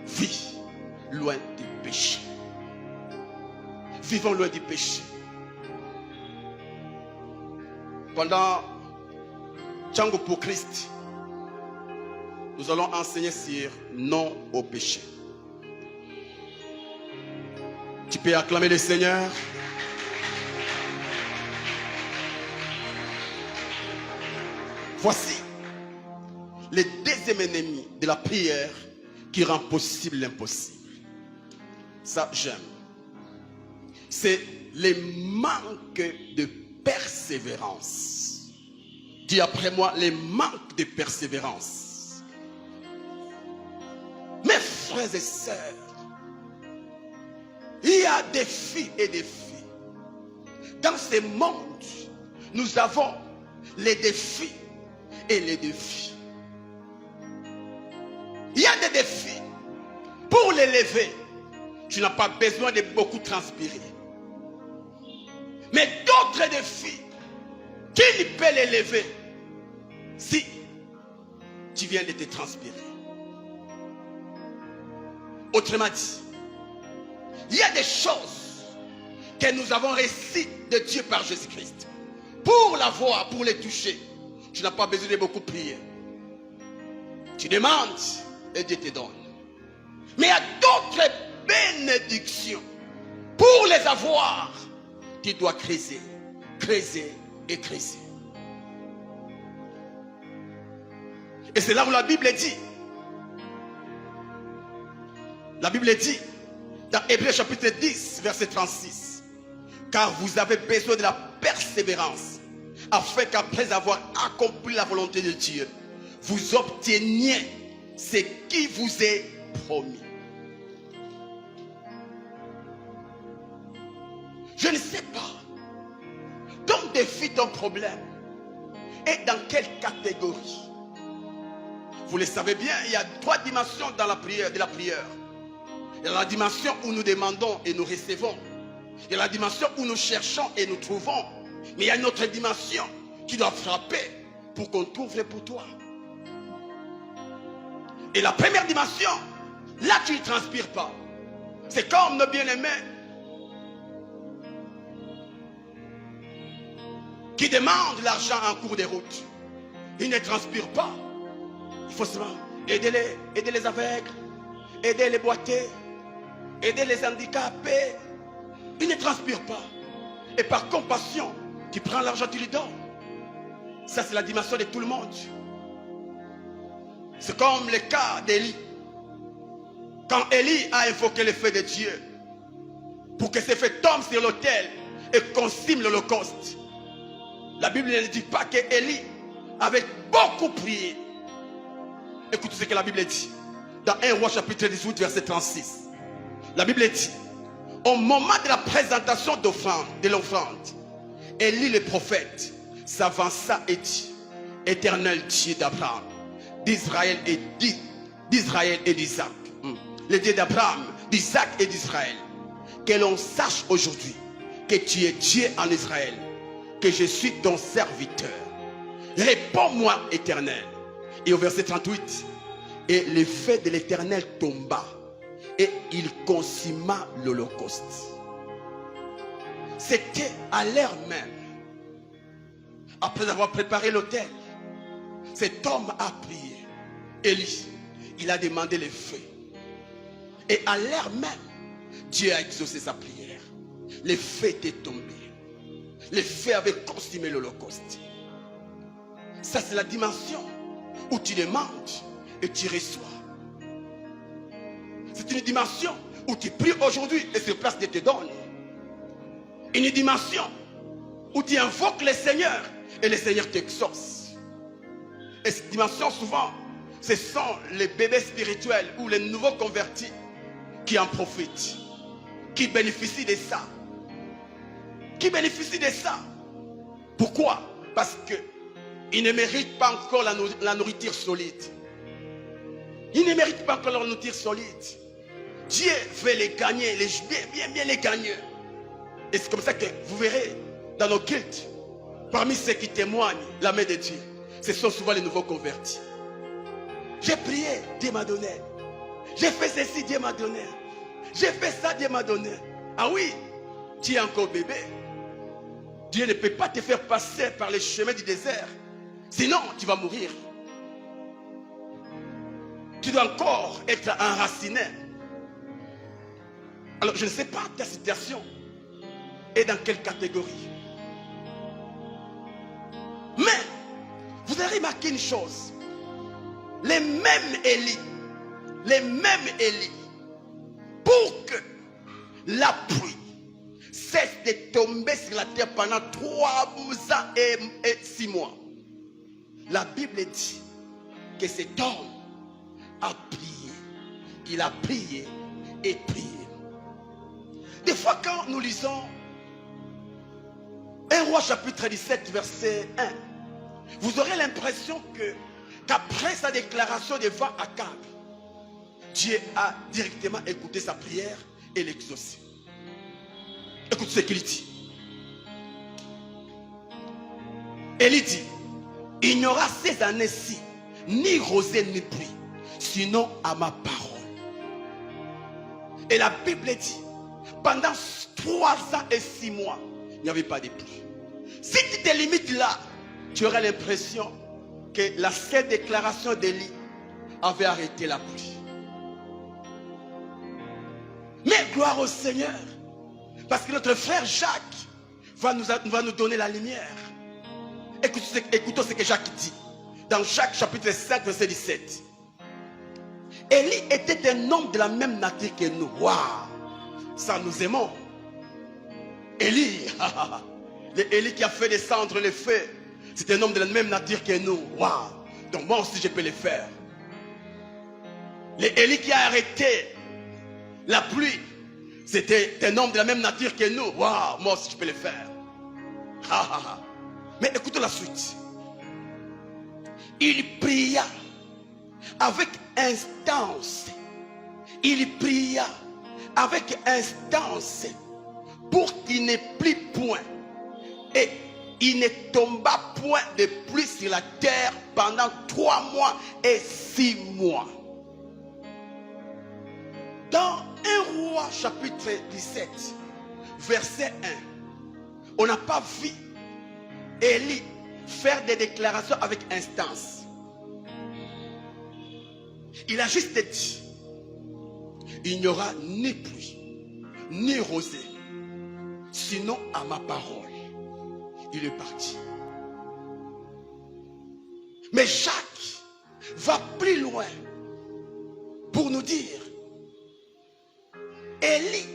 Vis loin du péché. Vivons loin du péché. Pendant Django pour Christ, nous allons enseigner sur non au péché. Tu peux acclamer le Seigneur. Voici le deuxième ennemi de la prière qui rend possible l'impossible. Ça, j'aime. C'est le manque de persévérance. Dis après moi, le manque de persévérance. Mes frères et sœurs, il y a des filles et des filles dans ce monde nous avons les défis et les défis. Il y a des défis. Pour les lever, tu n'as pas besoin de beaucoup transpirer. Mais d'autres défis, qui peut les lever si tu viens de te transpirer? Autrement dit, il y a des choses que nous avons reçues de Dieu par Jésus-Christ. Pour l'avoir, pour les toucher, tu n'as pas besoin de beaucoup prier. Tu demandes et Dieu te donne. Mais il y a d'autres bénédictions. Pour les avoir, tu dois creuser, creuser et creuser. Et c'est là où la Bible dit. La Bible dit, dans Hébreux chapitre 10, verset 36, car vous avez besoin de la persévérance, afin qu'après avoir accompli la volonté de Dieu, vous obteniez ce qui vous est promis. Je ne sais pas, ton défi, ton problème, est dans quelle catégorie? Vous le savez bien, il y a 3 dimensions dans la prière, de la prière. Il y a la dimension où nous demandons et nous recevons. Il y a la dimension où nous cherchons et nous trouvons. Mais il y a une autre dimension qui doit frapper pour qu'on trouve pour toi. Et la première dimension, là tu ne transpires pas. C'est comme nos bien-aimés qui demandent l'argent en cours de route. Ils ne transpirent pas. Il faut seulement aider les aveugles, aider les boités, aider les handicapés. Ils ne transpirent pas. Et par compassion, tu prends l'argent, tu lui donnes. Ça, c'est la dimension de tout le monde. C'est comme le cas d'Élie. Quand Élie a invoqué le feu de Dieu pour que ce feu tombe sur l'autel et consume l'holocauste, la Bible ne dit pas que Élie avait beaucoup prié. Écoutez ce que la Bible dit. Dans 1 Roi chapitre 18 verset 36. La Bible dit, au moment de la présentation de l'offrande, Élie le prophète s'avança et dit, Éternel Dieu d'Abraham, d'Israël et d'Isaac, le Dieu d'Abraham, d'Isaac et d'Israël, que l'on sache aujourd'hui que tu es Dieu en Israël, que je suis ton serviteur. Réponds-moi, Éternel. Et au verset 38, et le feu de l'Éternel tomba et il consuma l'holocauste. C'était à l'heure même, après avoir préparé l'autel, cet homme a prié. Élie, il a demandé le feu. Et à l'heure même, Dieu a exaucé sa prière. Le feu était tombé. Le feu avait consumé l'holocauste. Ça, c'est la dimension où tu demandes et tu reçois. C'est une dimension où tu pries aujourd'hui et sur place Dieu te donne. Une dimension où tu invoques le Seigneur et le Seigneur t'exauce. Et cette dimension, souvent, ce sont les bébés spirituels ou les nouveaux convertis qui en profitent, qui bénéficient de ça. Qui bénéficient de ça. Pourquoi? Parce qu'ils ne méritent pas encore la nourriture solide. Ils ne méritent pas encore la nourriture solide. Dieu veut les gagner, bien les gagner. Et c'est comme ça que vous verrez dans nos cultes, parmi ceux qui témoignent la main de Dieu, ce sont souvent les nouveaux convertis. J'ai prié, Dieu m'a donné. J'ai fait ceci, Dieu m'a donné. J'ai fait ça, Dieu m'a donné. Ah oui, tu es encore bébé. Dieu ne peut pas te faire passer par les chemins du désert. Sinon, tu vas mourir. Tu dois encore être enraciné. Alors, je ne sais pas ta situation et dans quelle catégorie. Mais, vous avez remarqué une chose. Les mêmes Élie, pour que la pluie cesse de tomber sur la terre pendant 3 ans et 6 mois. La Bible dit que cet homme a prié. Il a prié et prié. Des fois quand nous lisons 1 1 Roi chapitre 17 verset 1, vous aurez l'impression qu'après sa déclaration devant Akab, Dieu a directement écouté sa prière et l'exaucé. Écoute ce qu'il dit. Élie dit, il n'y aura ces années-ci ni rosée ni pluie, sinon à ma parole. Et la Bible dit, pendant 3 ans et 6 mois, il n'y avait pas de pluie. Si tu te limites là, tu auras l'impression que la seule déclaration d'Élie avait arrêté la pluie. Mais gloire au Seigneur, parce que notre frère Jacques va nous donner la lumière. Écoutons ce que Jacques dit dans Jacques chapitre 5 verset 17. Élie était un homme de la même nature que nous. Waouh, ça nous aimons. Élie, Élie qui a fait descendre les feux, c'est un homme de la même nature que nous. Waouh, donc moi aussi je peux le faire. Élie qui a arrêté la pluie, c'était un homme de la même nature que nous. Waouh, moi aussi je peux le faire. Mais écoutez la suite. Il pria avec instance. Il pria avec instance pour qu'il n'ait plus point. Et il ne tomba point de pluie sur la terre pendant 3 mois et 6 mois. Dans 1 Roi chapitre 17 verset 1, on n'a pas vu Élie faire des déclarations avec instance. Il a juste dit, il n'y aura ni pluie, ni rosée, sinon à ma parole. Il est parti. Mais Jacques va plus loin pour nous dire, Élie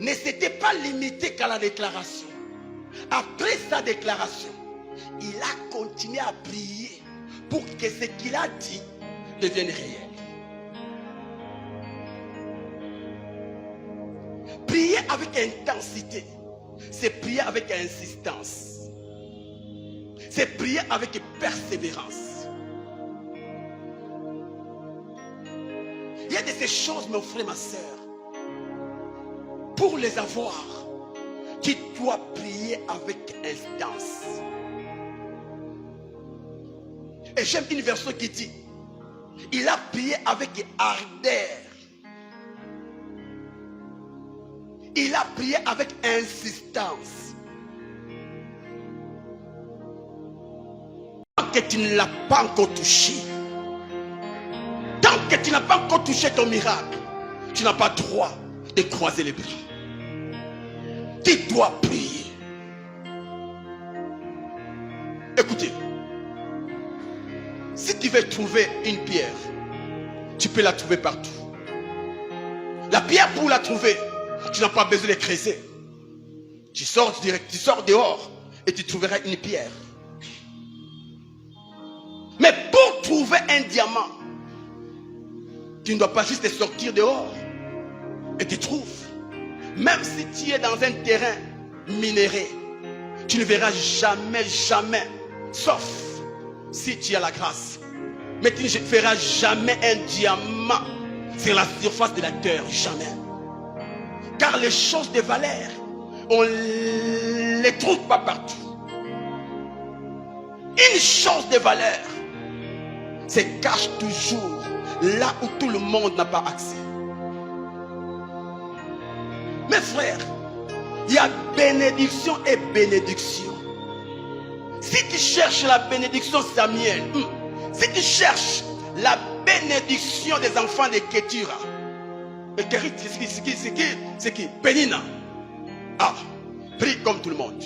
ne s'était pas limité qu'à la déclaration. Après sa déclaration, il a continué à prier pour que ce qu'il a dit devienne réel. Prier avec intensité, c'est prier avec insistance. C'est prier avec persévérance. Il y a de ces choses, mon frère, ma soeur, pour les avoir, tu dois prier avec instance. Et j'aime une version qui dit, il a prié avec ardeur. Il a prié avec insistance. Tant que tu ne l'as pas encore touché, tant que tu n'as pas encore touché ton miracle, tu n'as pas droit de croiser les bras. Tu dois prier. Écoutez, si tu veux trouver une pierre, tu peux la trouver partout. La pierre, pour la trouver, tu n'as pas besoin de creuser. Tu sors direct, tu sors dehors et tu trouveras une pierre. Mais pour trouver un diamant, tu ne dois pas juste sortir dehors et tu trouves. Même si tu es dans un terrain minéré, tu ne verras jamais, sauf si tu as la grâce. Mais tu ne feras jamais un diamant sur la surface de la terre, jamais. Car les choses de valeur, on ne les trouve pas partout. Une chose de valeur se cache toujours là où tout le monde n'a pas accès. Mes frères, il y a bénédiction et bénédiction. Si tu cherches la bénédiction Samuel, si tu cherches la bénédiction des enfants de Ketura, c'est qui? Pénina. Ah, prie comme tout le monde.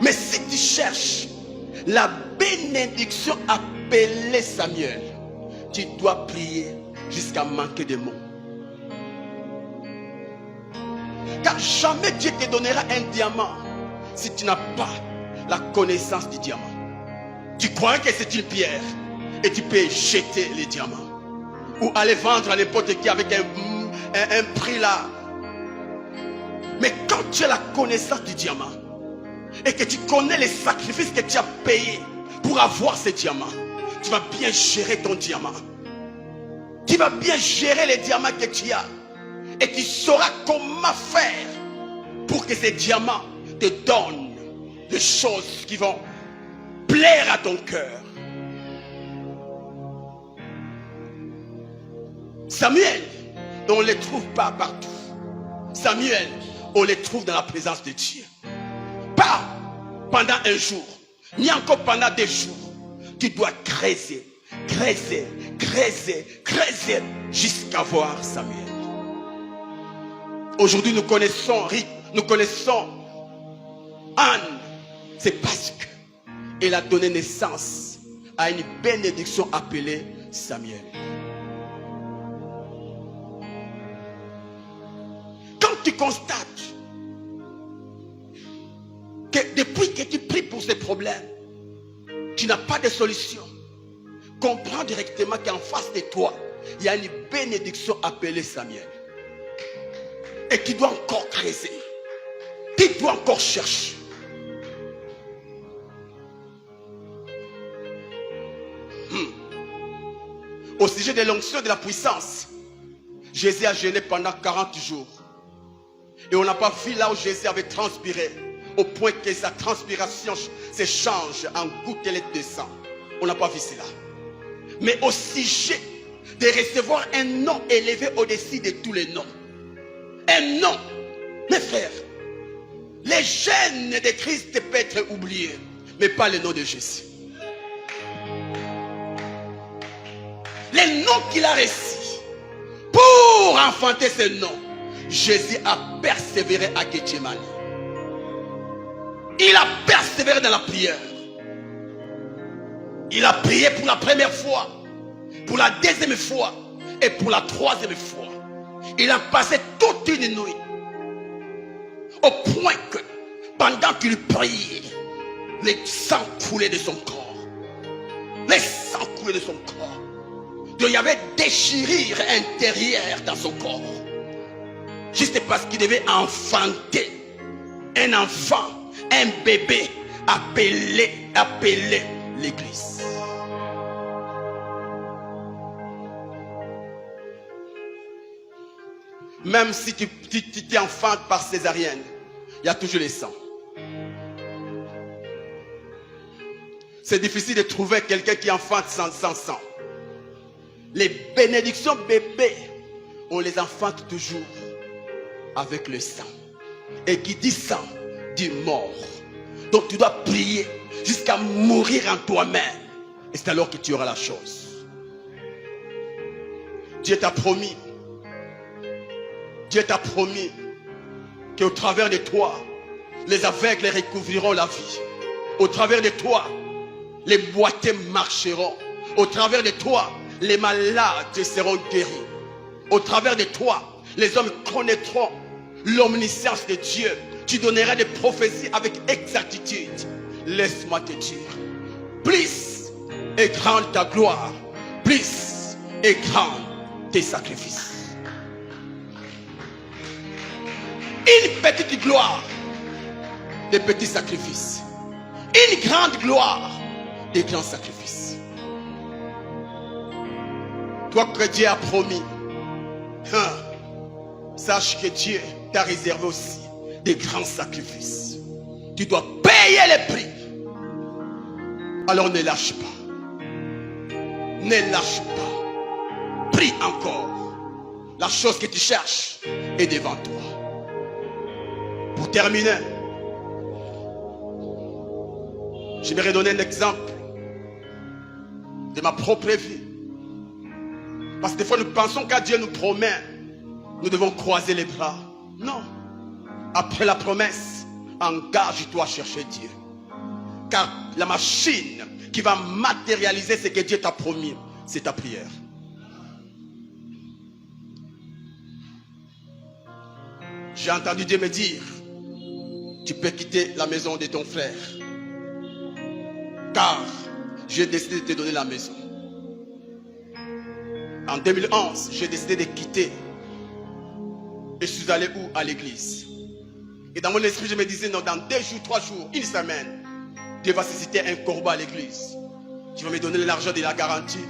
Mais si tu cherches la bénédiction appelée Samuel, tu dois prier jusqu'à manquer de mots. Car jamais Dieu te donnera un diamant si tu n'as pas la connaissance du diamant. Tu crois que c'est une pierre et tu peux jeter les diamants ou aller vendre à n'importe qui avec un prix là. Mais quand tu as la connaissance du diamant, et que tu connais les sacrifices que tu as payés pour avoir ces diamants, tu vas bien gérer ton diamant. Tu vas bien gérer les diamants que tu as. Et tu sauras comment faire pour que ces diamants te donnent des choses qui vont plaire à ton cœur. Samuel, on ne les trouve pas partout. Samuel, on les trouve dans la présence de Dieu. Pas pendant un jour, ni encore pendant des jours. Tu dois creuser, creuser, creuser, creuser jusqu'à voir Samuel. Aujourd'hui, nous connaissons Anne. C'est parce qu'elle a donné naissance à une bénédiction appelée Samuel. Quand tu constates que depuis que tu pries pour ces problèmes, tu n'as pas de solution, comprends directement qu'en face de toi, il y a une bénédiction appelée Samuel. Et tu dois encore creuser. Tu dois encore chercher. Au sujet de l'onction de la puissance, Jésus a jeûné pendant 40 jours. Et on n'a pas vu là où Jésus avait transpiré, au point que sa transpiration s'échange en gouttelettes de sang. On n'a pas vu cela. Mais au sujet de recevoir un nom élevé au-dessus de tous les noms. Un nom, mes frères, les gènes de Christ peuvent être oubliés, mais pas le nom de Jésus. Les noms qu'il a reçus pour enfanter ce nom, Jésus a persévéré à Gethsemane. Il a persévéré dans la prière. Il a prié pour la première fois, pour la deuxième fois et pour la troisième fois. Il a passé toute une nuit. Au point que pendant qu'il priait, les sangs coulaient de son corps. Les sangs coulaient de son corps. Il y avait déchirure intérieure dans son corps. Juste parce qu'il devait enfanter un enfant, un bébé appelé l'église. Même si tu enfantes par césarienne, il y a toujours le sang. C'est difficile de trouver quelqu'un qui enfante sans sang. Les bénédictions bébés, on les enfante toujours avec le sang. Et qui dit sang, dit mort. Donc tu dois prier jusqu'à mourir en toi-même. Et c'est alors que tu auras la chose. Dieu t'a promis. Dieu t'a promis qu'au travers de toi, les aveugles recouvriront la vie. Au travers de toi, les boiteux marcheront. Au travers de toi, les malades seront guéris. Au travers de toi, les hommes connaîtront l'omniscience de Dieu. Tu donneras des prophéties avec exactitude. Laisse-moi te dire, plus est grande ta gloire, plus est grande tes sacrifices. Une petite gloire, des petits sacrifices. Une grande gloire, des grands sacrifices. Toi que Dieu a promis, sache que Dieu t'a réservé aussi des grands sacrifices. Tu dois payer les prix. Alors ne lâche pas. Ne lâche pas. Prie encore. La chose que tu cherches est devant toi. Pour terminer, j'aimerais donner un exemple de ma propre vie. Parce que des fois nous pensons qu'à Dieu nous promet, nous devons croiser les bras. Non. Après la promesse, engage-toi à chercher Dieu. Car la machine qui va matérialiser ce que Dieu t'a promis, c'est ta prière. J'ai entendu Dieu me dire, tu peux quitter la maison de ton frère. Car j'ai décidé de te donner la maison. En 2011, j'ai décidé de quitter. Et je suis allé où? À l'église. Et dans mon esprit, je me disais, non, dans 2 jours, 3 jours, une semaine, Dieu va susciter un corbeau à l'église. Tu vas me donner l'argent de la garantie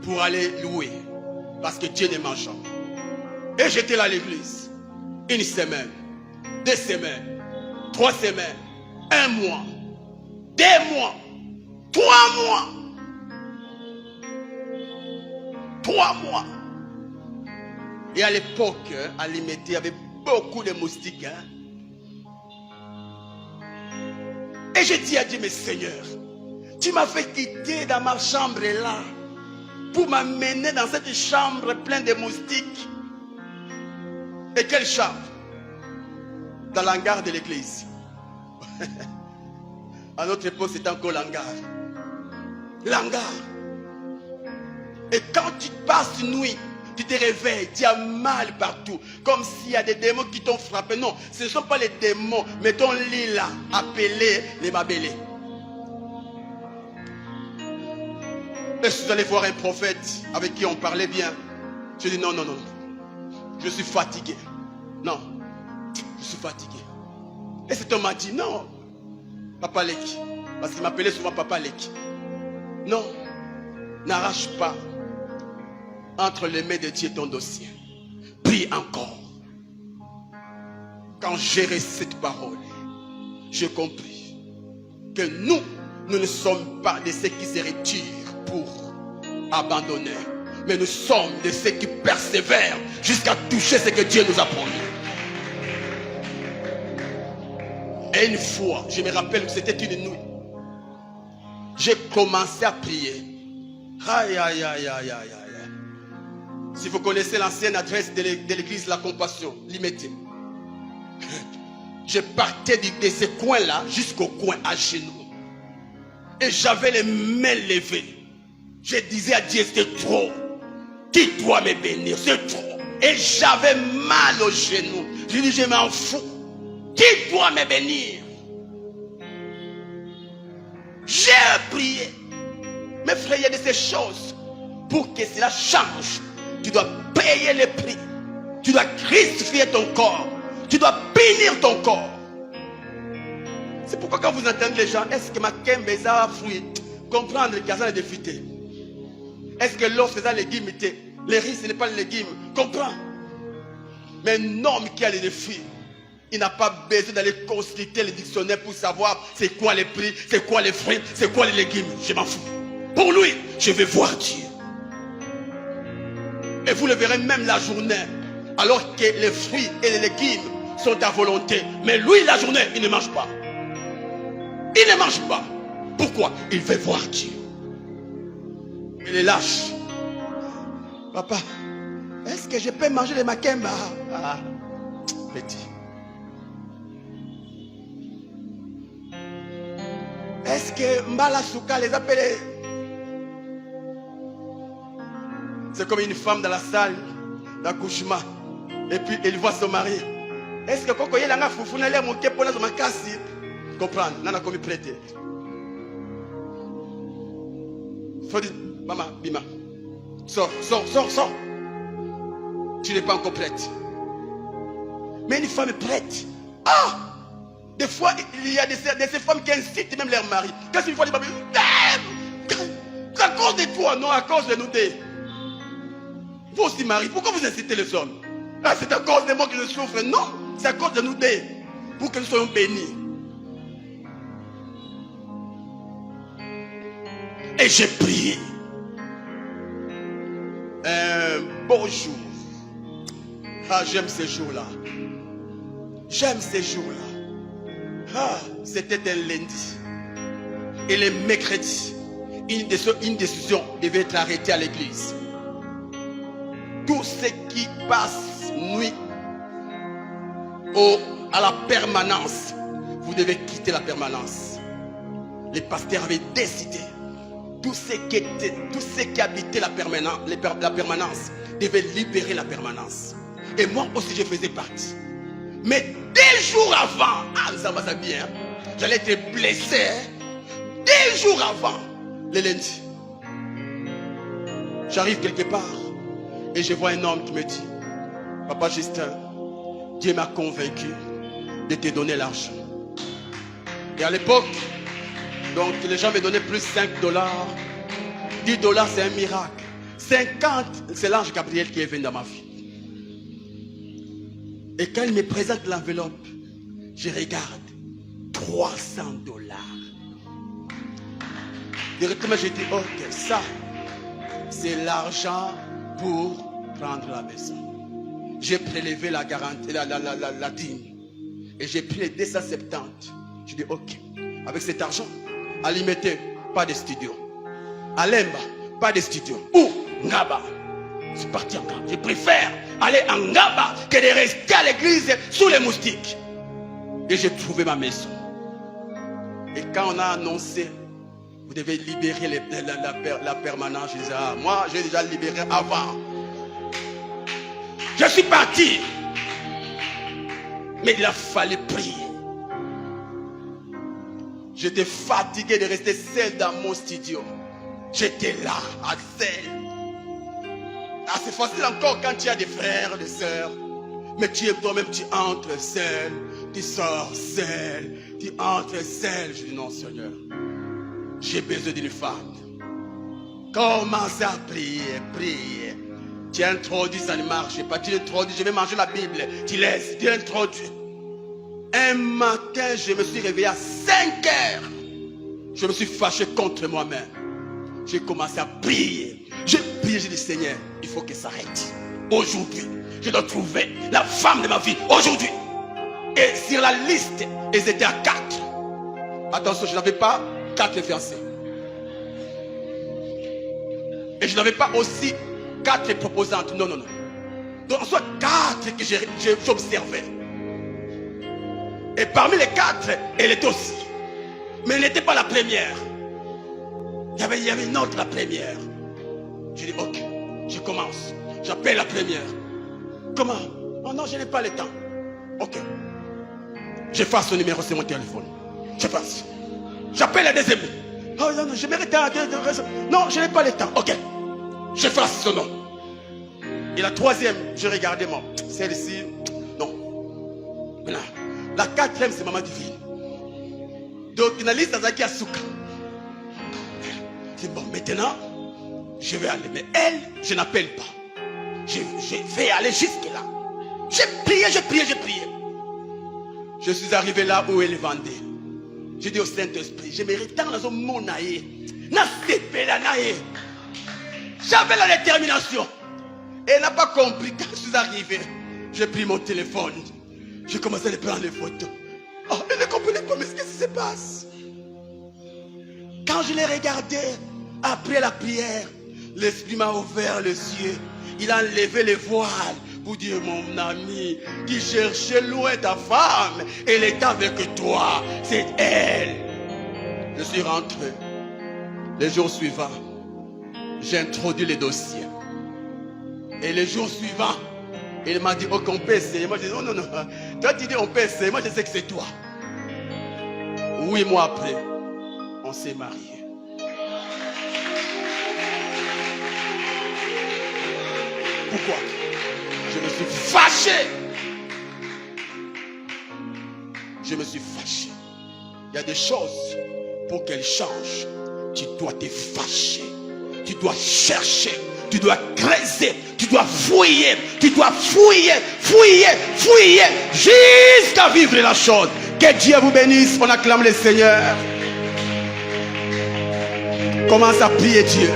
pour aller louer. Parce que Dieu est mangeant. Et j'étais là à l'église. Une semaine, 2 semaines, 3 semaines, 1 mois, 2 mois, 3 mois. 3 mois. Et à l'époque, à Limete, il y avait beaucoup de moustiques. Et j'ai dit à Dieu, mais Seigneur, tu m'as fait quitter dans ma chambre là pour m'amener dans cette chambre pleine de moustiques. Et quelle chambre? Dans l'hangar de l'église. À notre époque, c'était encore l'hangar. L'hangar. Et quand tu passes une nuit, tu te réveilles, tu as mal partout. Comme s'il y a des démons qui t'ont frappé. Non, ce ne sont pas les démons, mais ton lit là, appelé les mabélés. Et si vous allez voir un prophète avec qui on parlait bien, je dis non, non, non, je suis fatigué. Non, je suis fatigué. Et cet homme m'a dit non, Papa Leki, parce qu'il m'appelait souvent Papa Leki. Non, n'arrache pas entre les mains de Dieu ton dossier. Prie encore. Quand j'ai reçu cette parole, j'ai compris que nous ne sommes pas de ceux qui se retirent pour abandonner, mais nous sommes de ceux qui persévèrent jusqu'à toucher ce que Dieu nous a promis. Et une fois, je me rappelle que c'était une nuit, j'ai commencé à prier. Aïe, aïe, aïe, aïe, aïe, aïe. Si vous connaissez l'ancienne adresse de l'église La Compassion, Limete, je partais de ce coin-là jusqu'au coin à genoux. Et j'avais les mains levées. Je disais à Dieu, c'est trop. Qui doit me bénir? C'est trop. Et j'avais mal aux genoux. Je dis, je m'en fous. Qui doit me bénir? J'ai prié. Mes frères, il y a de ces choses. Pour que cela change, tu dois payer le prix. Tu dois crucifier ton corps. Tu dois bénir ton corps. C'est pourquoi quand vous entendez les gens, est-ce que ma kembeza a fruit? Comprendre qu'il y a des défités. Est-ce que l'os c'est un légume? Les riz ce n'est pas le légume. Comprends. Mais un homme qui a les défis, il n'a pas besoin d'aller consulter le dictionnaire pour savoir c'est quoi les prix, c'est quoi les fruits, c'est quoi les légumes. Je m'en fous. Pour lui, je vais voir Dieu. Et vous le verrez même la journée, alors que les fruits et les légumes sont à volonté. Mais lui, la journée, il ne mange pas. Il ne mange pas. Pourquoi? Il veut voir Dieu. Il est lâche. Papa, est-ce que je peux manger les makemba? Ah, petit. Est-ce que Mbala Souka les appelle? C'est comme une femme dans la salle d'accouchement. Et puis elle voit son mari. Est-ce que Koko Yelanga Foufouna l'a monté pour la makasi? Comprendre, nana comme prêté. Faut dire, maman, Bima, sors, sors, sors, sors. Tu n'es pas encore prête. Mais une femme est prête. Ah! Des fois, il y a de ces femmes qui incitent même leur mari. Qu'est-ce qu'il faut dire? À cause de toi, non, à cause de nous deux. Vous aussi, Marie, pourquoi vous incitez les hommes? Ah, c'est à cause de moi que je souffre. Non, c'est à cause de nous deux. Pour que nous soyons bénis. Et j'ai prié. Un beau jour. Ah, j'aime ces jours-là. J'aime ces jours-là. Ah, c'était un lundi. Et le mercredi, une décision devait être arrêtée à l'église. Tout ce qui passe nuit à la permanence, vous devez quitter la permanence. Les pasteurs avaient décidé. Tout ce qui habitait la permanence devait libérer la permanence. Et moi aussi je faisais partie. Mais 2 jours avant, ça va bien, j'allais être blessé. 2 jours avant, le lundi, j'arrive quelque part et je vois un homme qui me dit, Papa Justin, Dieu m'a convaincu de te donner l'argent. Et à l'époque, donc les gens me donnaient plus 5 dollars. 10 dollars, c'est un miracle. 50, c'est l'ange Gabriel qui est venu dans ma vie. Et quand il me présente l'enveloppe, je regarde 300 dollars. Directement, j'ai dit, ok, ça, c'est l'argent pour prendre la maison. J'ai prélevé la garantie, la dîme. Et j'ai pris les 270. Je dis, ok, avec cet argent, à Limete, pas de studio. À Lemba, pas de studio. Ou Ngaba. Je suis parti en Ngaba. Je préfère aller en Ngaba que de rester à l'église sous les moustiques. Et j'ai trouvé ma maison. Et quand on a annoncé, vous devez libérer la permanence, je disais, ah, moi j'ai déjà libéré avant. Je suis parti. Mais il a fallu prier. J'étais fatigué de rester seul dans mon studio. J'étais là, à seul. Ah, c'est facile encore quand tu as des frères, des sœurs. Mais toi-même, tu entres seul. Tu sors seul. Tu entres seul. Je dis non, Seigneur. J'ai besoin d'une femme. Commence à prier, prier. Tu introduis, ça ne marche pas. Tu introduis, je vais manger la Bible. Tu laisses, tu introduis. Un matin, je me suis réveillé à 5 heures. Je me suis fâché contre moi-même. J'ai commencé à prier. J'ai prié, j'ai dit, Seigneur, il faut que ça arrête. Aujourd'hui, je dois trouver la femme de ma vie. Aujourd'hui. Et sur la liste, ils étaient à 4. Attention, je n'avais pas 4 fiancés. Et je n'avais pas aussi 4 proposantes. Non, non, non. Donc, en soit 4 que j'observais. Et parmi les 4, elle était aussi. Mais elle n'était pas la première. Il y avait une autre, la première. Je dis, ok, je commence. J'appelle la première. Comment? Oh non, je n'ai pas le temps. Ok. J'efface son numéro, c'est mon téléphone. J'efface. J'appelle la deuxième. Oh non, non, je mérite un. Non, je n'ai pas le temps. Ok. J'efface son nom. Et la troisième, je regardais moi. Celle-ci, non. Maintenant, la 4e, c'est Maman Divine. Donc, il y a une liste d'Azaki Asuka. C'est bon, maintenant, je vais aller. Mais elle, je n'appelle pas. Je vais aller jusque-là. J'ai prié, j'ai prié, j'ai prié. Je suis arrivé là où elle vendait. J'ai dit au Saint-Esprit, je mérite tant dans mon naïe. J'avais la détermination. Et elle n'a pas compris. Quand je suis arrivé, j'ai pris mon téléphone. J'ai commencé à prendre les photos. Oh, elle ne comprenait pas, mais qu'est-ce qui se passe? Quand je l'ai regardé, après la prière, l'Esprit m'a ouvert les yeux. Il a enlevé les voiles pour dire, mon ami, qui cherchait loin ta femme, elle est avec toi, c'est elle. Je suis rentré. Les jours suivants, j'ai introduit les dossiers. Et les jours suivants, il m'a dit, ok, on peut essayer. Moi, je dis, non, non, non. Toi, tu dis, on peut essayer. Moi, je sais que c'est toi. 8 mois après, on s'est mariés. Pourquoi? Je me suis fâché. Je me suis fâché. Il y a des choses, pour qu'elles changent, tu dois te fâcher. Tu dois chercher. Tu dois creuser. Tu dois fouiller. Tu dois fouiller, fouiller, fouiller, jusqu'à vivre la chose. Que Dieu vous bénisse. On acclame le Seigneur. Commence à prier Dieu.